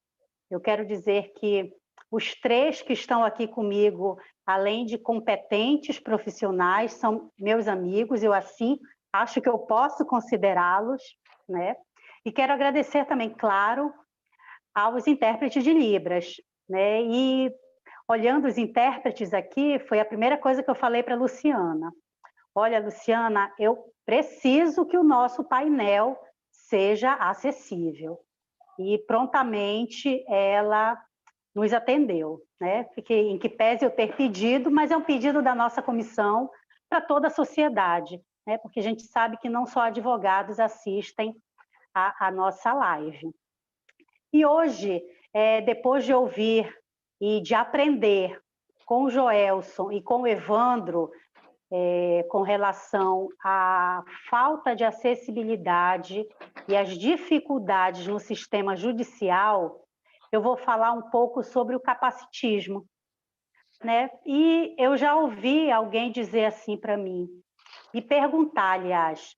Eu quero dizer que os três que estão aqui comigo, além de competentes profissionais, são meus amigos, eu assim acho que eu posso considerá-los, né? E quero agradecer também, claro, aos intérpretes de Libras, né? E olhando os intérpretes aqui, foi a primeira coisa que eu falei para a Luciana. Olha, Luciana, eu preciso que o nosso painel seja acessível. E prontamente ela nos atendeu, né? Fiquei em que pese eu ter pedido, mas é um pedido da nossa comissão para toda a sociedade, né? Porque a gente sabe que não só advogados assistem a nossa live. E hoje, depois de ouvir e de aprender com o Joelson e com o Evandro, com relação à falta de acessibilidade e as dificuldades no sistema judicial, eu vou falar um pouco sobre o capacitismo, né? E eu já ouvi alguém dizer assim para mim, e perguntar, aliás,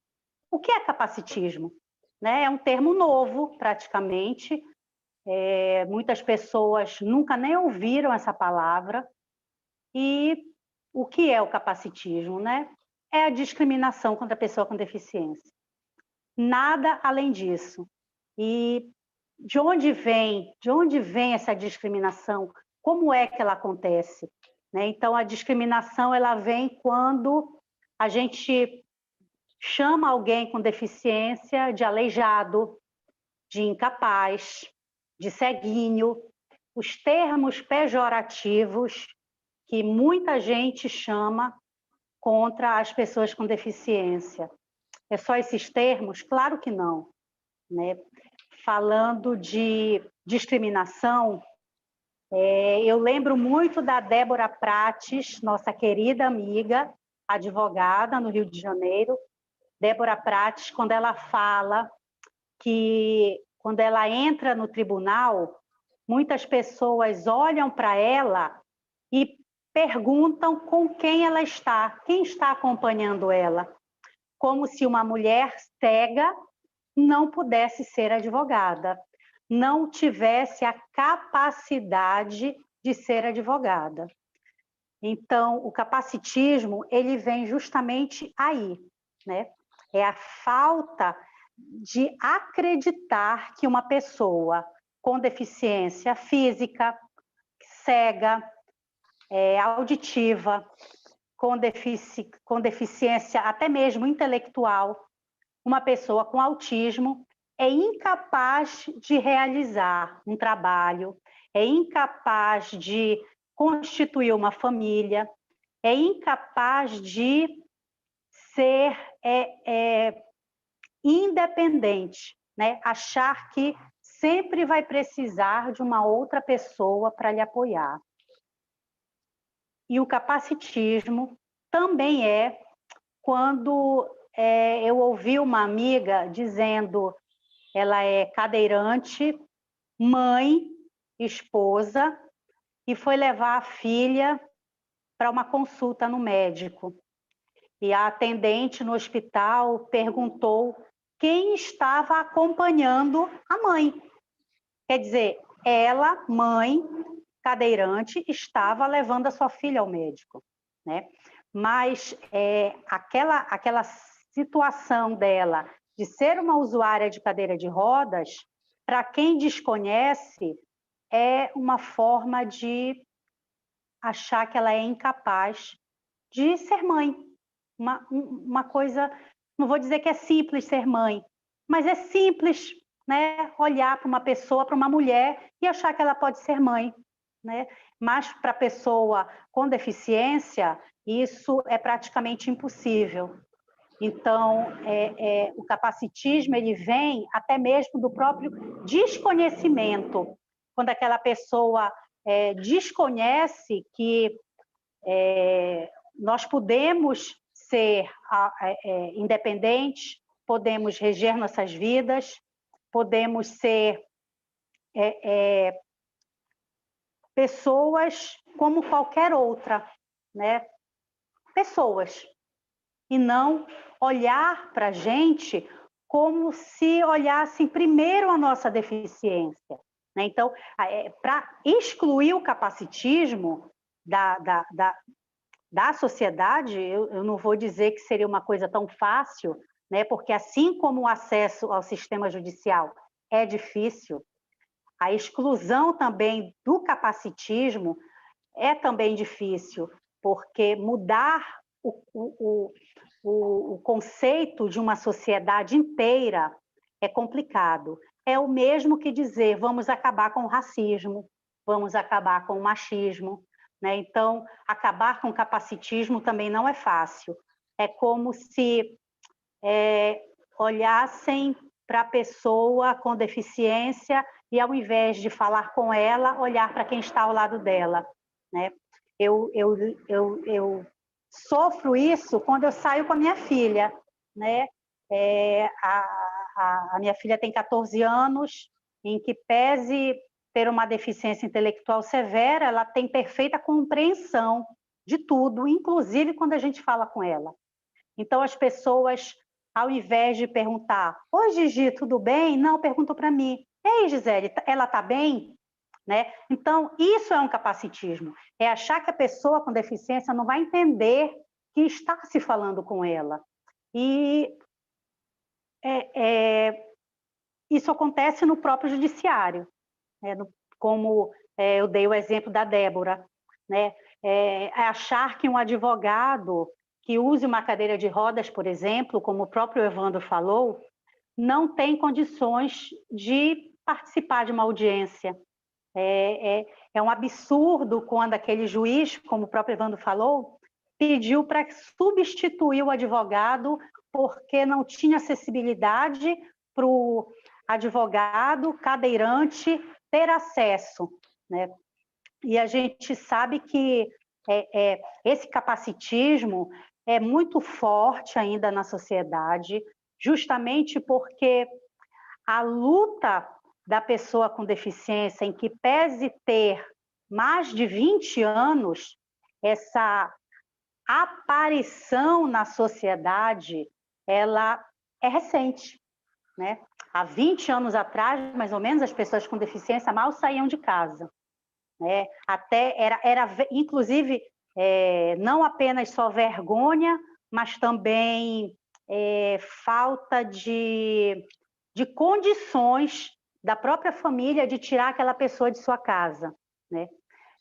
o que é capacitismo? Né? É um termo novo, praticamente, muitas pessoas nunca nem ouviram essa palavra, e o que é o capacitismo, né? É a discriminação contra a pessoa com deficiência. Nada além disso. E de onde vem essa discriminação? Como é que ela acontece? Né? Então, a discriminação ela vem quando a gente chama alguém com deficiência de aleijado, de incapaz, de ceguinho, os termos pejorativos que muita gente chama contra as pessoas com deficiência. É só esses termos? Claro que não, né? Falando de discriminação, eu lembro muito da Débora Prates, nossa querida amiga, advogada no Rio de Janeiro. Débora Prates, quando ela fala que quando ela entra no tribunal, muitas pessoas olham para ela e perguntam com quem ela está, quem está acompanhando ela, como se uma mulher cega não pudesse ser advogada, não tivesse a capacidade de ser advogada. Então, o capacitismo, ele vem justamente aí, né? É a falta de acreditar que uma pessoa com deficiência física, cega, auditiva, com deficiência até mesmo intelectual, uma pessoa com autismo é incapaz de realizar um trabalho, é incapaz de constituir uma família, é incapaz de ser independente, né? Achar que sempre vai precisar de uma outra pessoa para lhe apoiar. E o capacitismo também é quando eu ouvi uma amiga dizendo, ela é cadeirante, mãe, esposa, e foi levar a filha para uma consulta no médico. E a atendente no hospital perguntou quem estava acompanhando a mãe. Quer dizer, ela, mãe, cadeirante, estava levando a sua filha ao médico, né? Mas aquela situação dela de ser uma usuária de cadeira de rodas, para quem desconhece, é uma forma de achar que ela é incapaz de ser mãe. Uma coisa, não vou dizer que é simples ser mãe, mas é simples, né? Olhar para uma pessoa, para uma mulher e achar que ela pode ser mãe, né? Mas para a pessoa com deficiência, isso é praticamente impossível. Então, o capacitismo ele vem até mesmo do próprio desconhecimento. Quando aquela pessoa desconhece que nós podemos ser independentes, podemos reger nossas vidas, podemos ser pessoas como qualquer outra, né? Pessoas. E não olhar para a gente como se olhassem primeiro a nossa deficiência, né? Então, para excluir o capacitismo da sociedade, eu não vou dizer que seria uma coisa tão fácil, né? Porque assim como o acesso ao sistema judicial é difícil, a exclusão também do capacitismo é também difícil, porque mudar o conceito de uma sociedade inteira é complicado. É o mesmo que dizer, vamos acabar com o racismo, vamos acabar com o machismo, né? Então, acabar com o capacitismo também não é fácil. É como se olhassem para a pessoa com deficiência e, ao invés de falar com ela, olhar para quem está ao lado dela, né? Eu sofro isso quando eu saio com a minha filha, né? A minha filha tem 14 anos, em que pese ter uma deficiência intelectual severa, ela tem perfeita compreensão de tudo, inclusive quando a gente fala com ela. Então, as pessoas, ao invés de perguntar, oi, Gigi, tudo bem? Não, perguntam para mim, ei, Gisele, ela está bem? Né? Então, isso é um capacitismo, é achar que a pessoa com deficiência não vai entender que está se falando com ela. E isso acontece no próprio judiciário, né? Como eu dei o exemplo da Débora, né? Achar que um advogado que use uma cadeira de rodas, por exemplo, como o próprio Evandro falou, não tem condições de participar de uma audiência. É um absurdo quando aquele juiz, como o próprio Evandro falou, pediu para substituir o advogado porque não tinha acessibilidade para o advogado cadeirante ter acesso, né? E a gente sabe que esse capacitismo é muito forte ainda na sociedade, justamente porque a luta da pessoa com deficiência, em que pese ter mais de 20 anos, essa aparição na sociedade, ela é recente, né? Há 20 anos atrás, mais ou menos, as pessoas com deficiência mal saíam de casa, né? Até era inclusive, não apenas só vergonha, mas também falta de condições da própria família de tirar aquela pessoa de sua casa, né?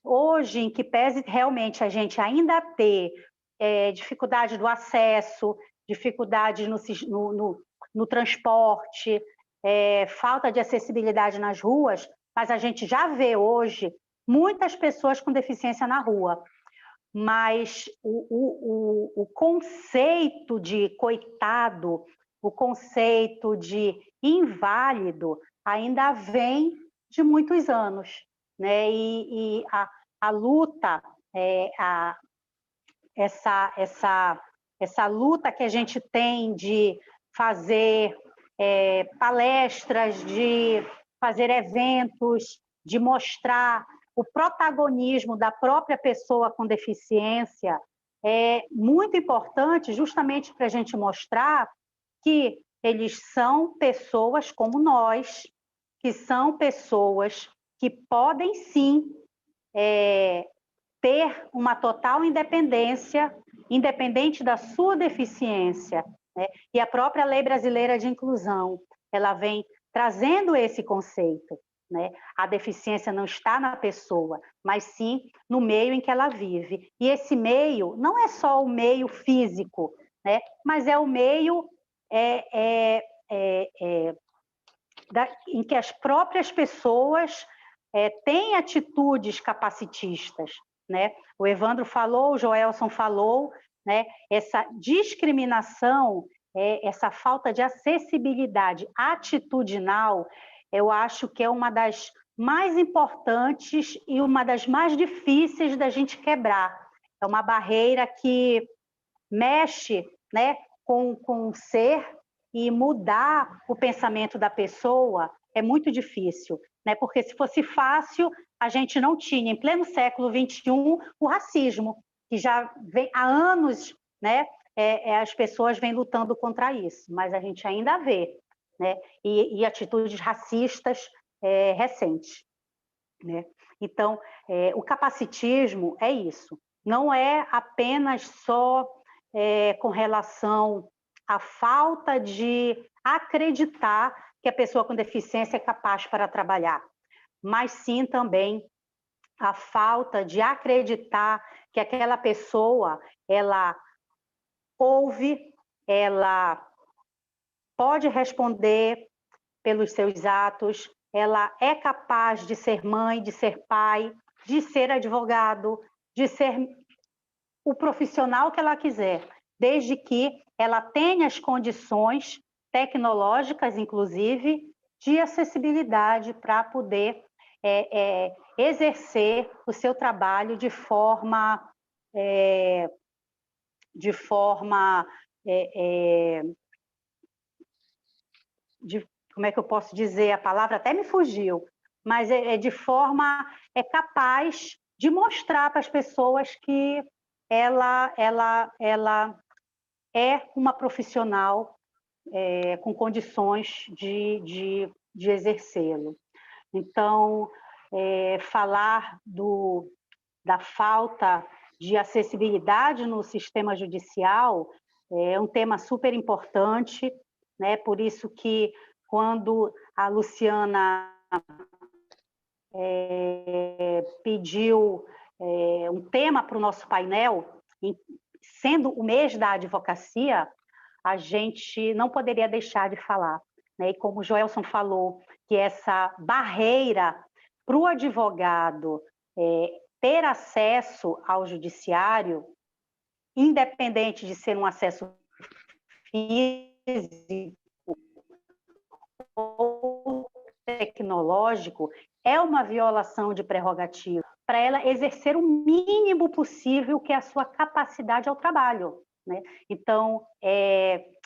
hoje, em que pese realmente a gente ainda ter dificuldade do acesso, dificuldade no transporte, falta de acessibilidade nas ruas, mas a gente já vê hoje muitas pessoas com deficiência na rua. Mas o conceito de coitado, o conceito de inválido, ainda vem de muitos anos, né? E a luta, essa luta que a gente tem de fazer palestras, de fazer eventos, de mostrar o protagonismo da própria pessoa com deficiência é muito importante, justamente para a gente mostrar que eles são pessoas como nós, que são pessoas que podem sim ter uma total independência, independente da sua deficiência, né? E a própria Lei Brasileira de Inclusão, ela vem trazendo esse conceito, né? A deficiência não está na pessoa, mas sim no meio em que ela vive. E esse meio não é só o meio físico, né? Mas é o meio em que as próprias pessoas têm atitudes capacitistas, né? O Evandro falou, o Joelson falou, né? Essa discriminação, essa falta de acessibilidade atitudinal, eu acho que é uma das mais importantes e uma das mais difíceis da gente quebrar. É uma barreira que mexe, né, com o ser, e mudar o pensamento da pessoa é muito difícil, né? Porque se fosse fácil, a gente não tinha, em pleno século XXI, o racismo, que já vem há anos, né? As pessoas vêm lutando contra isso, mas a gente ainda vê, né? E atitudes racistas recentes, né? Então, o capacitismo é isso, não é apenas só com relação à falta de acreditar que a pessoa com deficiência é capaz para trabalhar, mas sim também a falta de acreditar que aquela pessoa, ela ouve, ela pode responder pelos seus atos, ela é capaz de ser mãe, de ser pai, de ser advogado, de ser o profissional que ela quiser, desde que ela tenha as condições tecnológicas, inclusive, de acessibilidade para poder exercer o seu trabalho de forma como é que eu posso dizer, a palavra até me fugiu, mas de forma capaz de mostrar para as pessoas que ela é uma profissional com condições de exercê-lo. Então, falar da falta de acessibilidade no sistema judicial é um tema super importante, né? Por isso que quando a Luciana pediu um tema para o nosso painel, sendo o mês da advocacia, a gente não poderia deixar de falar, né? E como o Joelson falou, que essa barreira para o advogado ter acesso ao judiciário, independente de ser um acesso físico ou tecnológico, é uma violação de prerrogativa para ela exercer o mínimo possível que é a sua capacidade ao trabalho, né? Então,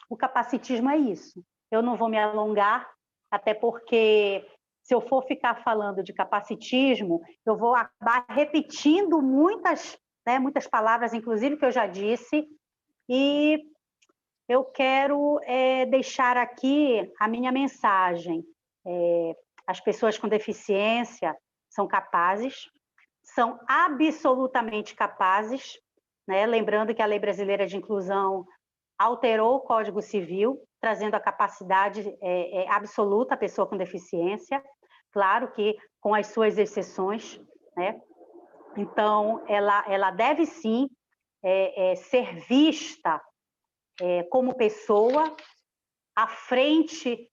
o capacitismo é isso. Eu não vou me alongar, até porque se eu for ficar falando de capacitismo, eu vou acabar repetindo muitas palavras, inclusive, que eu já disse, e eu quero deixar aqui a minha mensagem. As pessoas com deficiência são capazes, são absolutamente capazes, né? Lembrando que a Lei Brasileira de Inclusão alterou o Código Civil, trazendo a capacidade absoluta à pessoa com deficiência, claro que com as suas exceções, né? Então, ela deve sim ser vista como pessoa à frente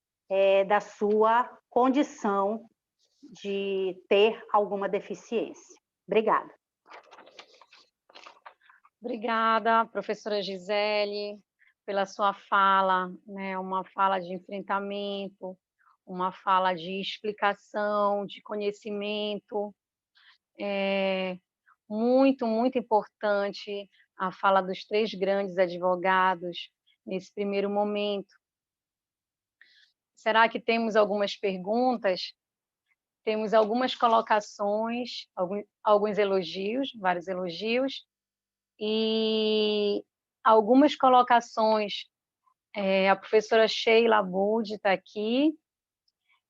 da sua condição de ter alguma deficiência. Obrigada. Obrigada, professora Gisele, pela sua fala, né? Uma fala de enfrentamento, uma fala de explicação, de conhecimento. Muito, muito importante a fala dos 3 grandes advogados nesse primeiro momento. Será que temos algumas perguntas? Temos algumas colocações, alguns elogios, vários elogios, e algumas colocações. A professora Sheila Bud está aqui,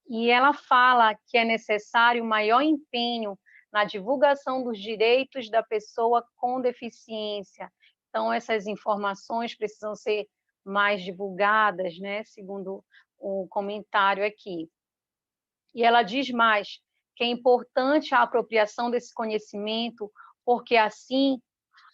e ela fala que é necessário maior empenho na divulgação dos direitos da pessoa com deficiência. Então, essas informações precisam ser mais divulgadas, né, segundo o comentário aqui. E ela diz mais, que é importante a apropriação desse conhecimento, porque assim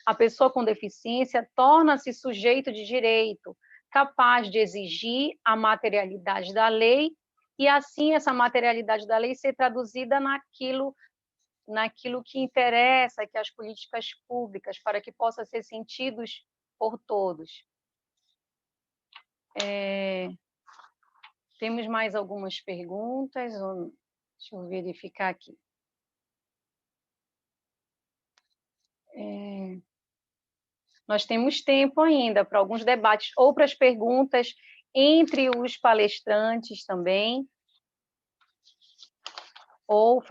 a pessoa com deficiência torna-se sujeito de direito, capaz de exigir a materialidade da lei, e assim essa materialidade da lei ser traduzida naquilo que interessa, que as políticas públicas, para que possa ser sentidos por todos. Temos mais algumas perguntas? Deixa eu verificar aqui. Nós temos tempo ainda para alguns debates, ou para as perguntas entre os palestrantes também, ou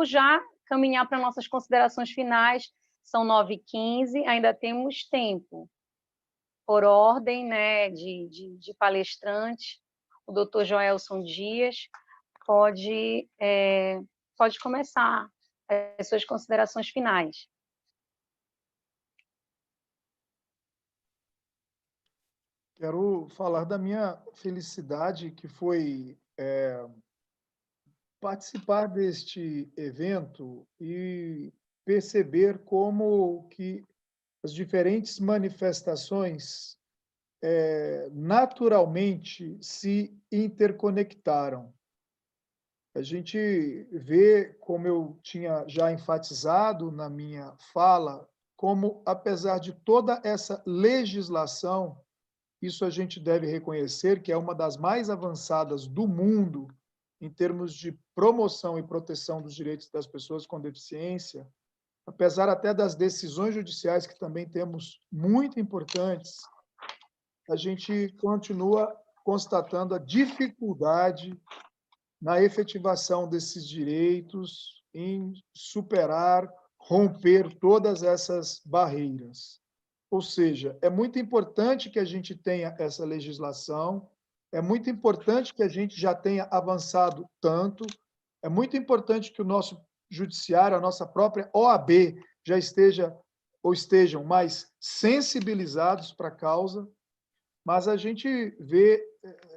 já caminhar para nossas considerações finais. São 9h15, ainda temos tempo. Por ordem, né, de palestrante, o doutor Joelson Dias pode começar as suas considerações finais. Quero falar da minha felicidade, que foi participar deste evento e perceber como que as diferentes manifestações naturalmente se interconectaram. A gente vê, como eu tinha já enfatizado na minha fala, como, apesar de toda essa legislação, isso a gente deve reconhecer que é uma das mais avançadas do mundo em termos de promoção e proteção dos direitos das pessoas com deficiência, apesar até das decisões judiciais que também temos muito importantes, a gente continua constatando a dificuldade na efetivação desses direitos, em superar, romper todas essas barreiras. Ou seja, é muito importante que a gente tenha essa legislação, é muito importante que a gente já tenha avançado tanto, é muito importante que o nosso judiciário, a nossa própria OAB, já estejam mais sensibilizados para a causa, mas a gente vê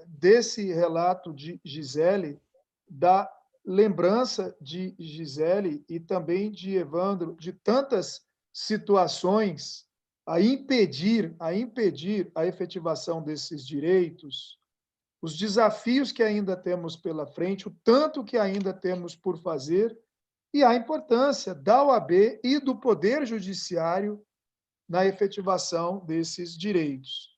desse relato de Gisele, da lembrança de Gisele e também de Evandro, de tantas situações a impedir a efetivação desses direitos, os desafios que ainda temos pela frente, o tanto que ainda temos por fazer e a importância da OAB e do Poder Judiciário na efetivação desses direitos.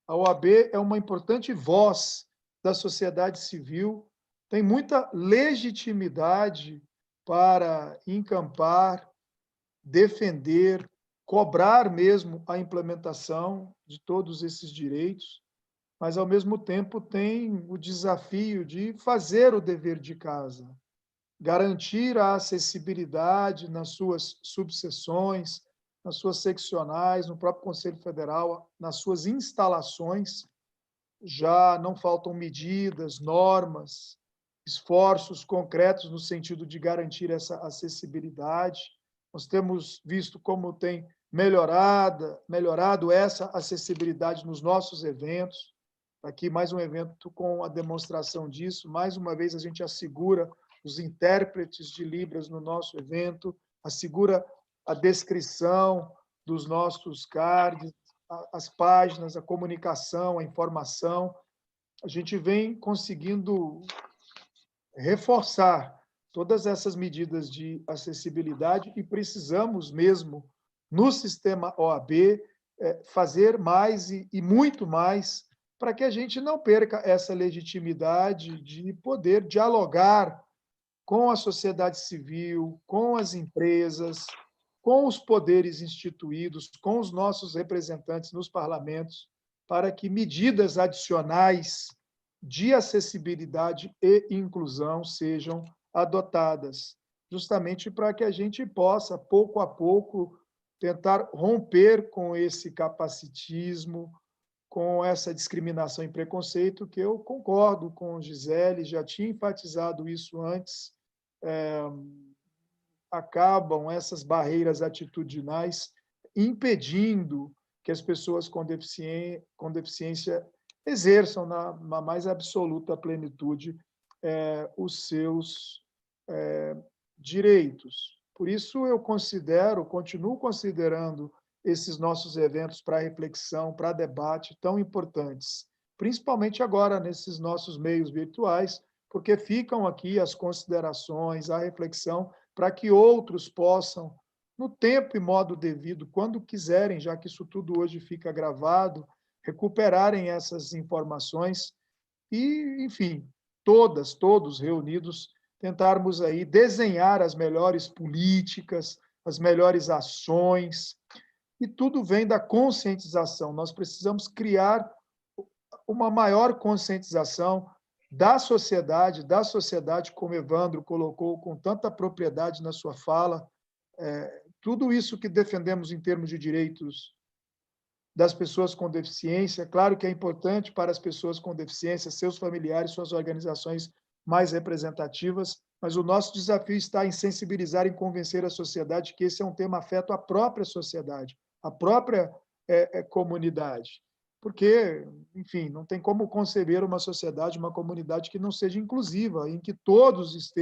A OAB é uma importante voz da sociedade civil, tem muita legitimidade para encampar, defender, cobrar mesmo a implementação de todos esses direitos, mas, ao mesmo tempo, tem o desafio de fazer o dever de casa, garantir a acessibilidade nas suas subseções, nas suas seccionais, no próprio Conselho Federal, nas suas instalações. Já não faltam medidas, normas, esforços concretos no sentido de garantir essa acessibilidade. Nós temos visto como tem melhorado essa acessibilidade nos nossos eventos. Aqui mais um evento com a demonstração disso. Mais uma vez a gente assegura os intérpretes de Libras no nosso evento, assegura a descrição dos nossos cards, as páginas, a comunicação, a informação. A gente vem conseguindo reforçar todas essas medidas de acessibilidade e precisamos mesmo, no sistema OAB, fazer mais e muito mais para que a gente não perca essa legitimidade de poder dialogar com a sociedade civil, com as empresas, com os poderes instituídos, com os nossos representantes nos parlamentos, para que medidas adicionais de acessibilidade e inclusão sejam adotadas, justamente para que a gente possa, pouco a pouco, tentar romper com esse capacitismo, com essa discriminação e preconceito, que eu concordo com Gisele, já tinha enfatizado isso antes, acabam essas barreiras atitudinais impedindo que as pessoas com deficiência exerçam na mais absoluta plenitude os seus direitos. Por isso, eu continuo considerando esses nossos eventos para reflexão, para debate, tão importantes, principalmente agora, nesses nossos meios virtuais, porque ficam aqui as considerações, a reflexão, para que outros possam, no tempo e modo devido, quando quiserem, já que isso tudo hoje fica gravado, recuperarem essas informações e, enfim, todos reunidos, tentarmos aí desenhar as melhores políticas, as melhores ações, e tudo vem da conscientização. Nós precisamos criar uma maior conscientização da sociedade, como Evandro colocou com tanta propriedade na sua fala, tudo isso que defendemos em termos de direitos das pessoas com deficiência, claro que é importante para as pessoas com deficiência, seus familiares, suas organizações mais representativas, mas o nosso desafio está em sensibilizar e convencer a sociedade que esse é um tema afeto à própria sociedade, à própria comunidade. Porque, enfim, não tem como conceber uma sociedade, uma comunidade que não seja inclusiva, em que todos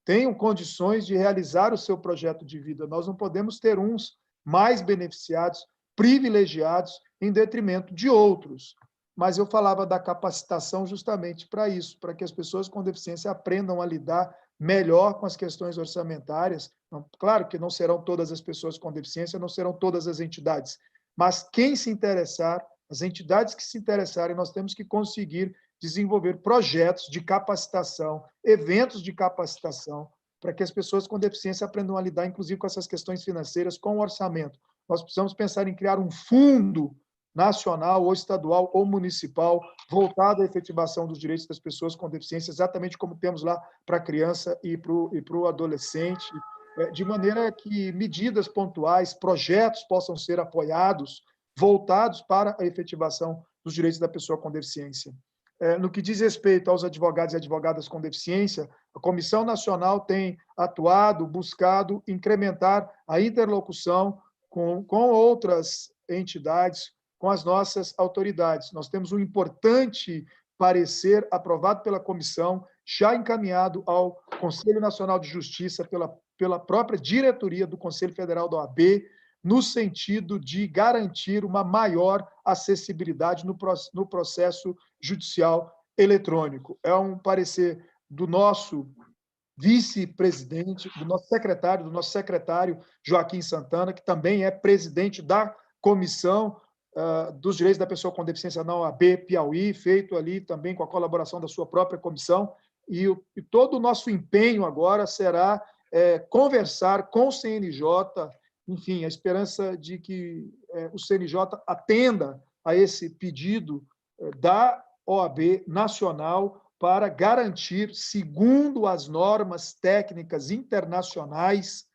tenham condições de realizar o seu projeto de vida. Nós não podemos ter uns mais beneficiados, privilegiados, em detrimento de outros. Mas eu falava da capacitação justamente para isso, para que as pessoas com deficiência aprendam a lidar melhor com as questões orçamentárias. Claro que não serão todas as pessoas com deficiência, não serão todas as entidades, mas quem se interessar, as entidades que se interessarem, nós temos que conseguir desenvolver projetos de capacitação, eventos de capacitação, para que as pessoas com deficiência aprendam a lidar, inclusive, com essas questões financeiras, com o orçamento. Nós precisamos pensar em criar um fundo nacional, ou estadual, ou municipal, voltado à efetivação dos direitos das pessoas com deficiência, exatamente como temos lá para a criança e para o adolescente, de maneira que medidas pontuais, projetos possam ser apoiados, voltados para a efetivação dos direitos da pessoa com deficiência. No que diz respeito aos advogados e advogadas com deficiência, a Comissão Nacional tem atuado, buscado incrementar a interlocução com outras entidades, com as nossas autoridades. Nós temos um importante parecer aprovado pela comissão, já encaminhado ao Conselho Nacional de Justiça, pela própria diretoria do Conselho Federal da OAB, no sentido de garantir uma maior acessibilidade no processo judicial eletrônico. É um parecer do nosso vice-presidente, do nosso secretário Joaquim Santana, que também é presidente da Comissão dos Direitos da Pessoa com Deficiência na OAB Piauí, feito ali também com a colaboração da sua própria comissão, e todo o nosso empenho agora será conversar com o CNJ, enfim, a esperança de que o CNJ atenda a esse pedido da OAB nacional para garantir, segundo as normas técnicas internacionais,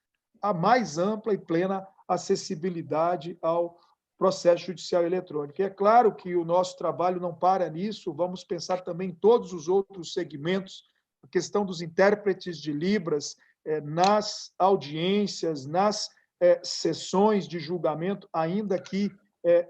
a mais ampla e plena acessibilidade ao processo judicial eletrônico. E é claro que o nosso trabalho não para nisso, vamos pensar também em todos os outros segmentos, a questão dos intérpretes de Libras nas audiências, nas sessões de julgamento, ainda que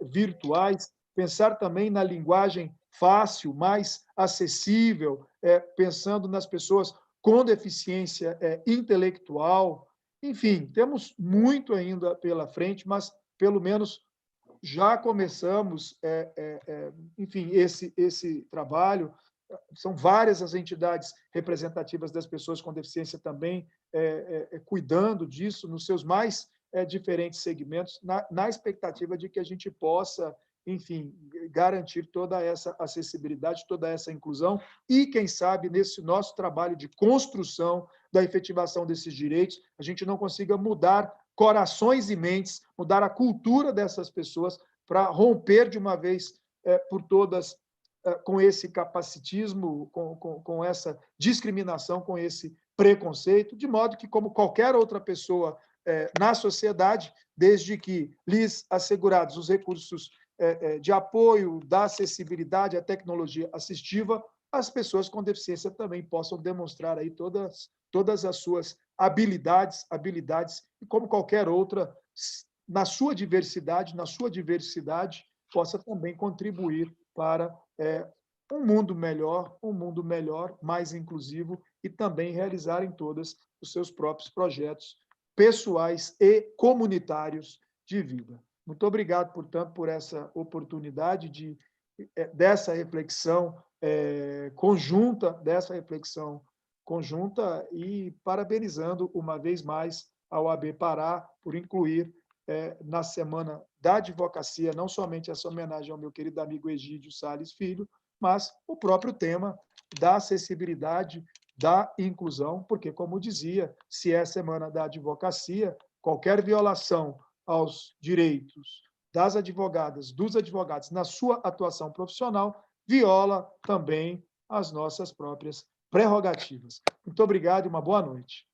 virtuais, pensar também na linguagem fácil, mais acessível, pensando nas pessoas com deficiência intelectual, Enfim, temos muito ainda pela frente, mas pelo menos já começamos, enfim, esse trabalho. São várias as entidades representativas das pessoas com deficiência também cuidando disso nos seus mais diferentes segmentos, na expectativa de que a gente possa, enfim, garantir toda essa acessibilidade, toda essa inclusão e, quem sabe, nesse nosso trabalho de construção da efetivação desses direitos, a gente não consiga mudar corações e mentes, mudar a cultura dessas pessoas para romper de uma vez por todas com esse capacitismo, com essa discriminação, com esse preconceito, de modo que, como qualquer outra pessoa na sociedade, desde que lhes assegurados os recursos de apoio, da acessibilidade à tecnologia assistiva, as pessoas com deficiência também possam demonstrar aí todas as suas habilidades, e como qualquer outra, na sua diversidade, possa também contribuir para um mundo melhor, mais inclusivo, e também realizarem todas os seus próprios projetos pessoais e comunitários de vida. Muito obrigado, portanto, por essa oportunidade dessa reflexão conjunta, e parabenizando uma vez mais a OAB Pará por incluir na Semana da Advocacia não somente essa homenagem ao meu querido amigo Egídio Salles Filho, mas o próprio tema da acessibilidade, da inclusão, porque, como dizia, se é Semana da Advocacia, qualquer violação aos direitos das advogadas, dos advogados na sua atuação profissional, viola também as nossas próprias prerrogativas. Muito obrigado e uma boa noite.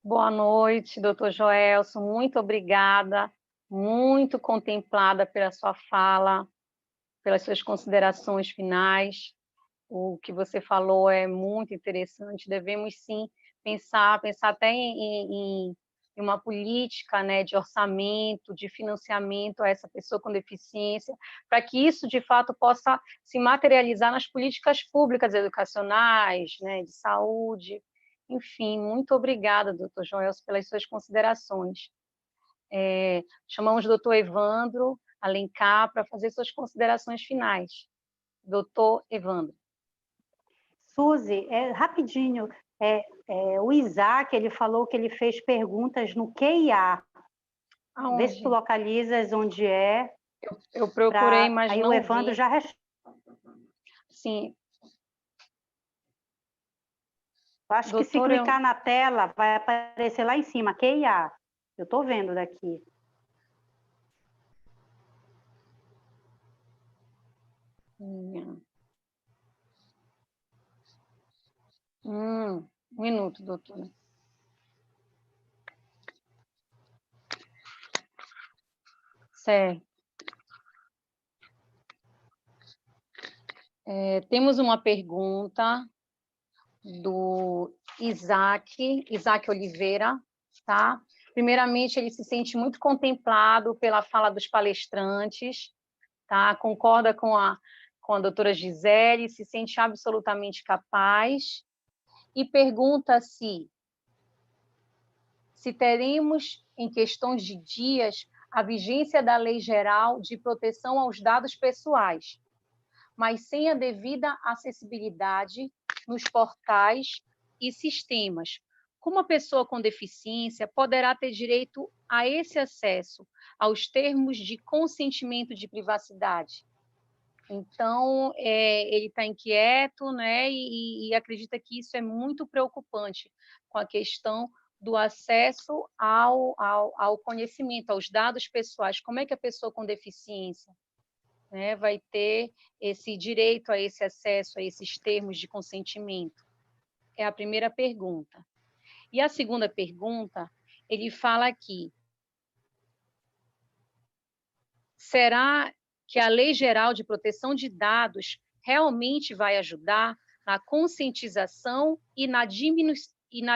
Boa noite, doutor Joelson. Muito obrigada, muito contemplada pela sua fala, pelas suas considerações finais. O que você falou é muito interessante. Devemos, sim, pensar até em uma política, né, de orçamento, de financiamento a essa pessoa com deficiência, para que isso, de fato, possa se materializar nas políticas públicas educacionais, né, de saúde. Enfim, muito obrigada, doutor Joelson, pelas suas considerações. Chamamos o doutor Evandro Alencar para fazer suas considerações finais. Doutor Evandro. Suzy, rapidinho, o Isaac, ele falou que ele fez perguntas no QIA. Aonde? Vê se tu localizas onde é. Eu procurei, mas aí não o Evandro vi. já Sim. Acho que se clicar na tela, vai aparecer lá em cima, QIA. Eu estou vendo daqui. Um minuto, doutora. Certo. Temos uma pergunta do Isaac Oliveira, tá? Primeiramente, ele se sente muito contemplado pela fala dos palestrantes, tá? Concorda com a doutora Gisele, se sente absolutamente capaz e pergunta se teremos, em questões de dias, a vigência da Lei Geral de Proteção aos Dados Pessoais, mas sem a devida acessibilidade nos portais e sistemas. Como a pessoa com deficiência poderá ter direito a esse acesso aos termos de consentimento de privacidade? Então, ele está inquieto, né, e acredita que isso é muito preocupante com a questão do acesso ao conhecimento, aos dados pessoais. Como é que a pessoa com deficiência, né, vai ter esse direito a esse acesso, a esses termos de consentimento? É a primeira pergunta. E a segunda pergunta, ele fala aqui: será que a Lei Geral de Proteção de Dados realmente vai ajudar na conscientização e na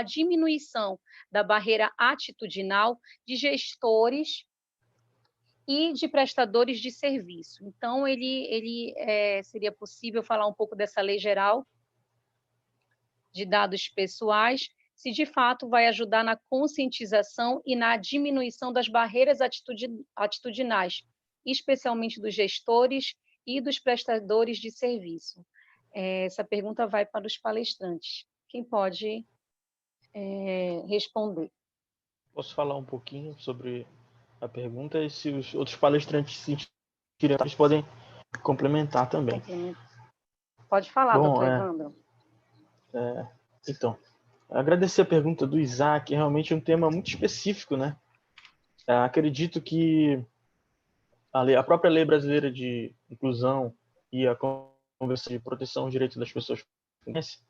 diminuição da barreira atitudinal de gestores e de prestadores de serviço? Então, seria possível falar um pouco dessa Lei Geral de Dados Pessoais, se de fato vai ajudar na conscientização e na diminuição das barreiras atitudinais, especialmente dos gestores e dos prestadores de serviço. Essa pergunta vai para os palestrantes. Quem pode responder? Posso falar um pouquinho sobre a pergunta, e se os outros palestrantes se sentirem, eles podem complementar também. Pode falar, Bom, doutor Evandro. Então, agradecer a pergunta do Isaac, é realmente um tema muito específico, né? Acredito que a própria Lei Brasileira de Inclusão e a Convenção de Proteção aos Direitos das Pessoas com Deficiência,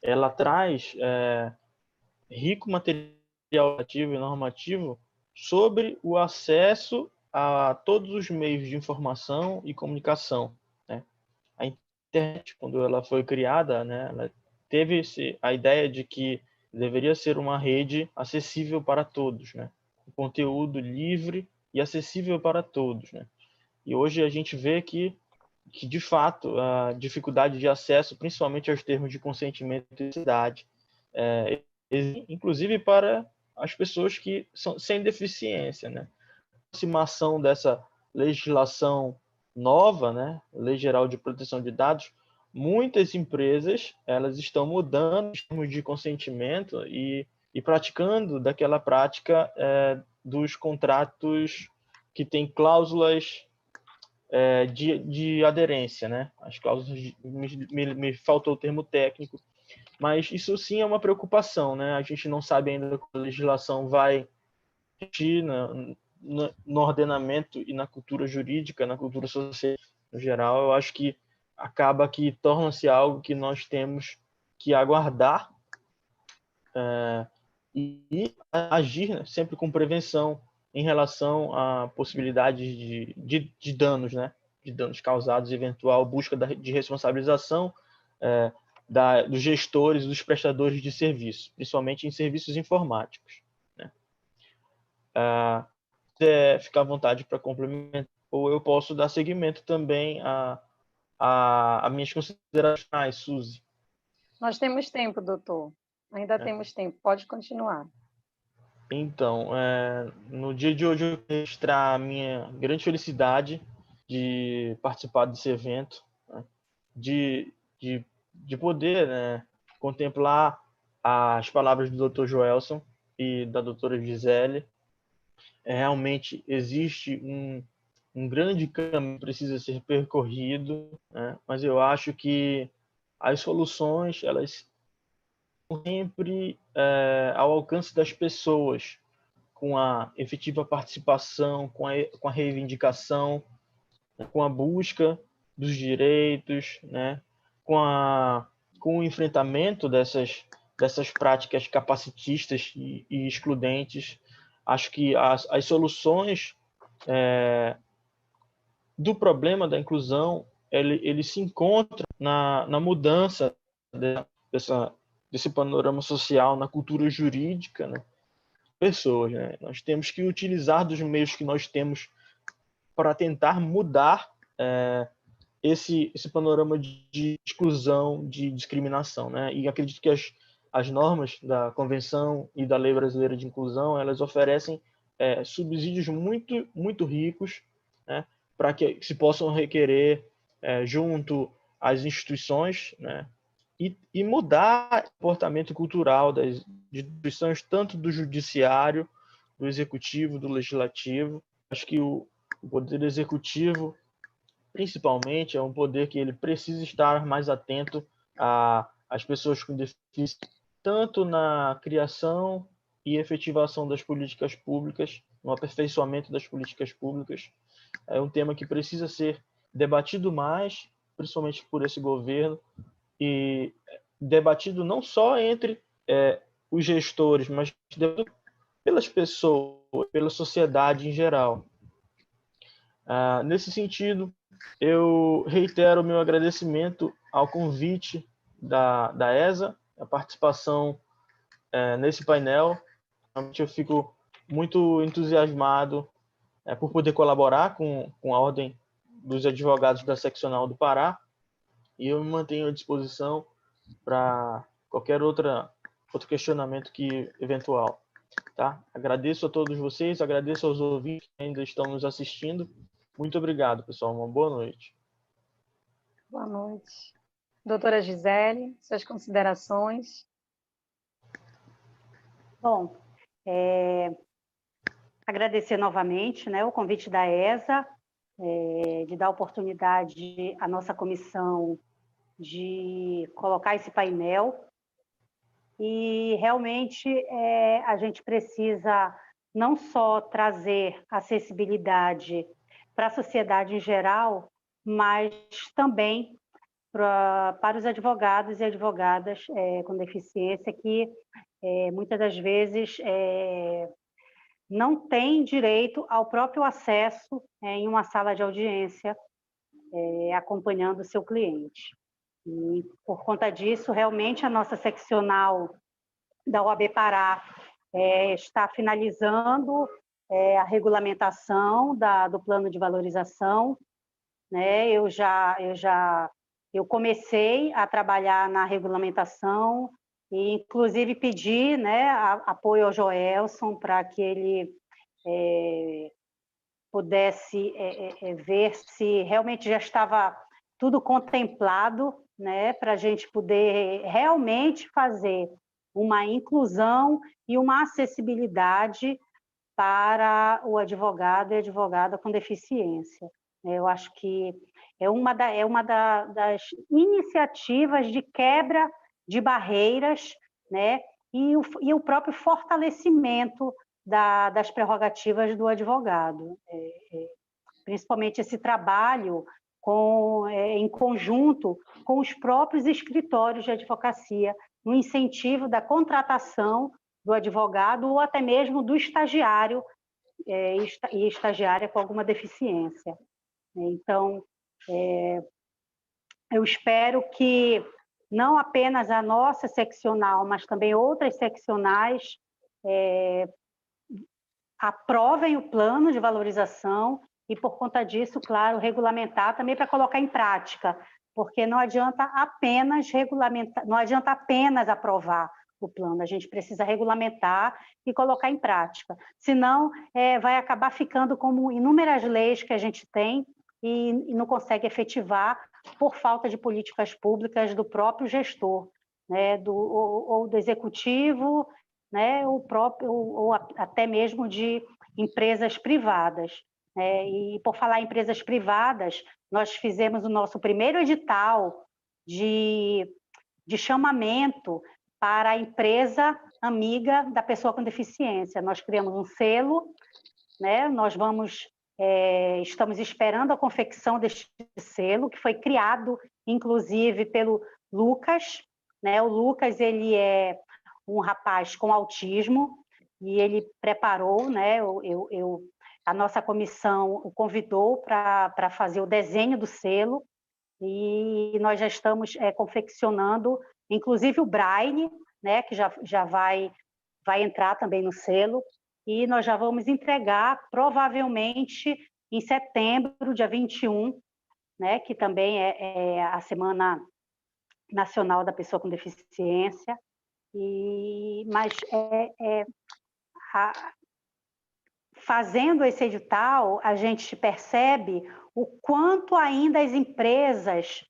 ela traz rico material ativo e normativo sobre o acesso a todos os meios de informação e comunicação, né? A internet, quando ela foi criada, né, ela teve a ideia de que deveria ser uma rede acessível para todos, né? Um conteúdo livre e acessível para todos, né? E hoje a gente vê que de fato a dificuldade de acesso, principalmente aos termos de consentimento e identidade, inclusive para as pessoas que são sem deficiência, né? A aproximação dessa legislação nova, né, Lei Geral de Proteção de Dados, muitas empresas elas estão mudando os termos de consentimento e praticando daquela prática dos contratos que tem cláusulas de aderência, né? As cláusulas me faltou o termo técnico, mas isso sim é uma preocupação, né? A gente não sabe ainda como a legislação vai agir no ordenamento e na cultura jurídica, na cultura social no geral. Eu acho que acaba que torna-se algo que nós temos que aguardar e agir, né, sempre com prevenção em relação a possibilidades de danos, né? De danos causados, eventual busca de responsabilização dos gestores, dos prestadores de serviço, principalmente em serviços informáticos, né? Ficar à vontade para complementar, ou eu posso dar seguimento também a minhas considerações, Suzy. Nós temos tempo, doutor. Ainda temos tempo. Pode continuar. Então, no dia de hoje eu quero registrar a minha grande felicidade de participar desse evento, né? de poder, né, contemplar as palavras do Dr. Joelson e da doutora Gisele. Realmente existe um grande caminho que precisa ser percorrido, né? Mas eu acho que as soluções elas estão sempre ao alcance das pessoas, com a efetiva participação, com a reivindicação, com a busca dos direitos, né? com o enfrentamento dessas práticas capacitistas e excludentes. Acho que as soluções do problema da inclusão ele se encontra na mudança desse panorama social, na cultura jurídica, né? Pessoas, né? Nós temos que utilizar dos meios que nós temos para tentar mudar esse panorama de exclusão, de discriminação, né? E acredito que as normas da Convenção e da Lei Brasileira de Inclusão elas oferecem subsídios muito ricos, né? Para que se possam requerer junto às instituições, né? E mudar o comportamento cultural das instituições, tanto do judiciário, do executivo, do legislativo. Acho que o poder executivo, principalmente, é um poder que ele precisa estar mais atento às pessoas com deficiência, tanto na criação e efetivação das políticas públicas, no aperfeiçoamento das políticas públicas. É um tema que precisa ser debatido mais, principalmente por esse governo, e debatido não só entre os gestores, mas pelas pessoas, pela sociedade em geral. Nesse sentido, eu reitero o meu agradecimento ao convite da ESA, a participação nesse painel. Realmente eu fico muito entusiasmado por poder colaborar com a Ordem dos Advogados da Seccional do Pará, e eu me mantenho à disposição para qualquer outra outro questionamento que eventual. Tá? Agradeço a todos vocês, agradeço aos ouvintes que ainda estão nos assistindo. Muito obrigado, pessoal. Uma boa noite. Boa noite. Doutora Gisele, suas considerações. Bom, agradecer novamente, né, o convite da ESA, de dar oportunidade à nossa comissão de colocar esse painel. E realmente a gente precisa não só trazer acessibilidade para a sociedade em geral, mas também para os advogados e advogadas com deficiência que muitas das vezes não têm direito ao próprio acesso em uma sala de audiência acompanhando o seu cliente. E, por conta disso, realmente, a nossa seccional da OAB Pará está finalizando a regulamentação do plano de valorização, né? Eu comecei a trabalhar na regulamentação e, inclusive, pedi, né, apoio ao Joelson para que ele pudesse ver se realmente já estava tudo contemplado, né, para a gente poder realmente fazer uma inclusão e uma acessibilidade para o advogado e advogada com deficiência. Eu acho que é uma das iniciativas de quebra de barreiras, né, e o próprio fortalecimento das prerrogativas do advogado. Principalmente esse trabalho em conjunto com os próprios escritórios de advocacia, no incentivo da contratação do advogado ou até mesmo do estagiário e estagiária com alguma deficiência. Então, eu espero que não apenas a nossa seccional, mas também outras seccionais aprovem o plano de valorização e, por conta disso, claro, regulamentar também para colocar em prática, porque não adianta apenas regulamentar, não adianta apenas aprovar o plano, a gente precisa regulamentar e colocar em prática, senão vai acabar ficando como inúmeras leis que a gente tem e não consegue efetivar por falta de políticas públicas do próprio gestor, né, ou do executivo, né, ou até mesmo de empresas privadas. E, por falar em empresas privadas, nós fizemos o nosso primeiro edital de chamamento para a empresa amiga da pessoa com deficiência. Nós criamos um selo, né, estamos esperando a confecção deste selo, que foi criado, inclusive, pelo Lucas, né? O Lucas, ele é um rapaz com autismo e ele preparou, né? A nossa comissão o convidou para fazer o desenho do selo e nós já estamos confeccionando, inclusive o braille, né? Que já vai entrar também no selo e nós já vamos entregar provavelmente em setembro, dia 21, né? Que também é a Semana Nacional da Pessoa com Deficiência. Mas fazendo esse edital, a gente percebe o quanto ainda as empresas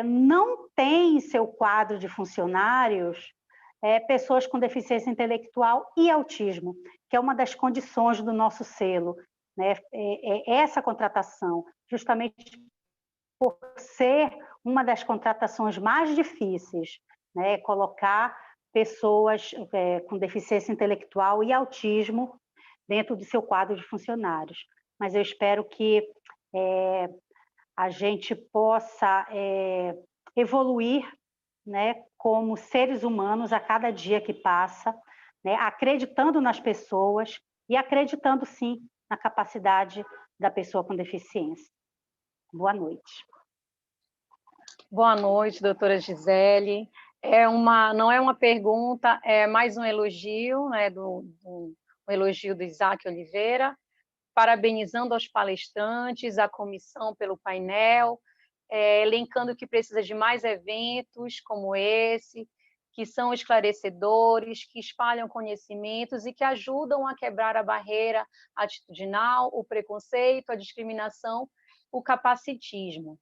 não têm em seu quadro de funcionários pessoas com deficiência intelectual e autismo, que é uma das condições do nosso selo, né? Essa contratação, justamente por ser uma das contratações mais difíceis, né, colocar pessoas com deficiência intelectual e autismo dentro do seu quadro de funcionários. Mas eu espero que a gente possa evoluir, né, como seres humanos a cada dia que passa, né, acreditando nas pessoas e acreditando, sim, na capacidade da pessoa com deficiência. Boa noite. Boa noite, doutora Gisele. Não é uma pergunta, é mais um elogio, né, um elogio do Isaac Oliveira, parabenizando aos palestrantes, a comissão pelo painel, elencando que precisa de mais eventos como esse, que são esclarecedores, que espalham conhecimentos e que ajudam a quebrar a barreira atitudinal, o preconceito, a discriminação, o capacitismo.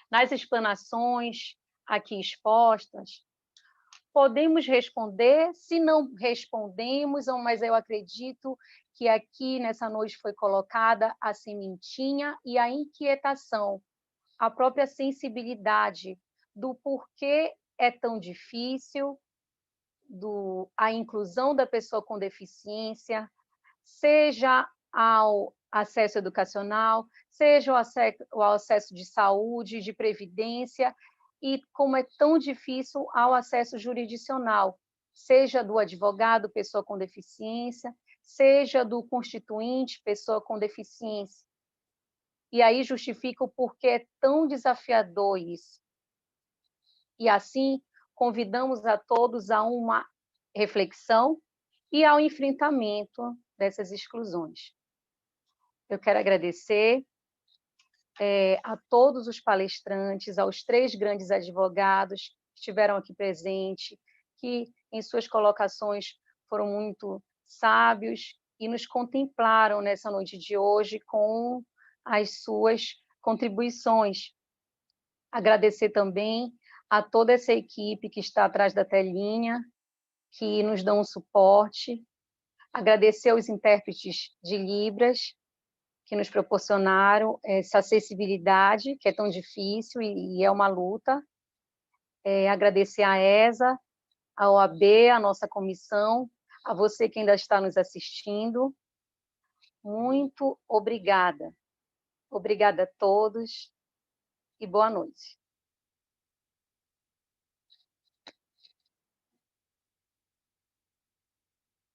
Nas explanações aqui expostas, podemos responder, se não respondemos, mas eu acredito que aqui nessa noite foi colocada a sementinha e a inquietação, a própria sensibilidade do porquê é tão difícil a inclusão da pessoa com deficiência, seja ao acesso educacional, seja o acesso de saúde, de previdência, e como é tão difícil ao acesso jurisdicional, seja do advogado, pessoa com deficiência, seja do constituinte, pessoa com deficiência. E aí justifica o porquê é tão desafiador isso. E assim, convidamos a todos a uma reflexão e ao enfrentamento dessas exclusões. Eu quero agradecer a todos os palestrantes, aos 3 grandes advogados que estiveram aqui presentes, que em suas colocações foram muito sábios e nos contemplaram nessa noite de hoje com as suas contribuições. Agradecer também a toda essa equipe que está atrás da telinha, que nos dão um suporte. Agradecer aos intérpretes de Libras, que nos proporcionaram essa acessibilidade, que é tão difícil e é uma luta. Agradecer à ESA, à OAB, à nossa comissão, a você que ainda está nos assistindo. Muito obrigada. Obrigada a todos e boa noite.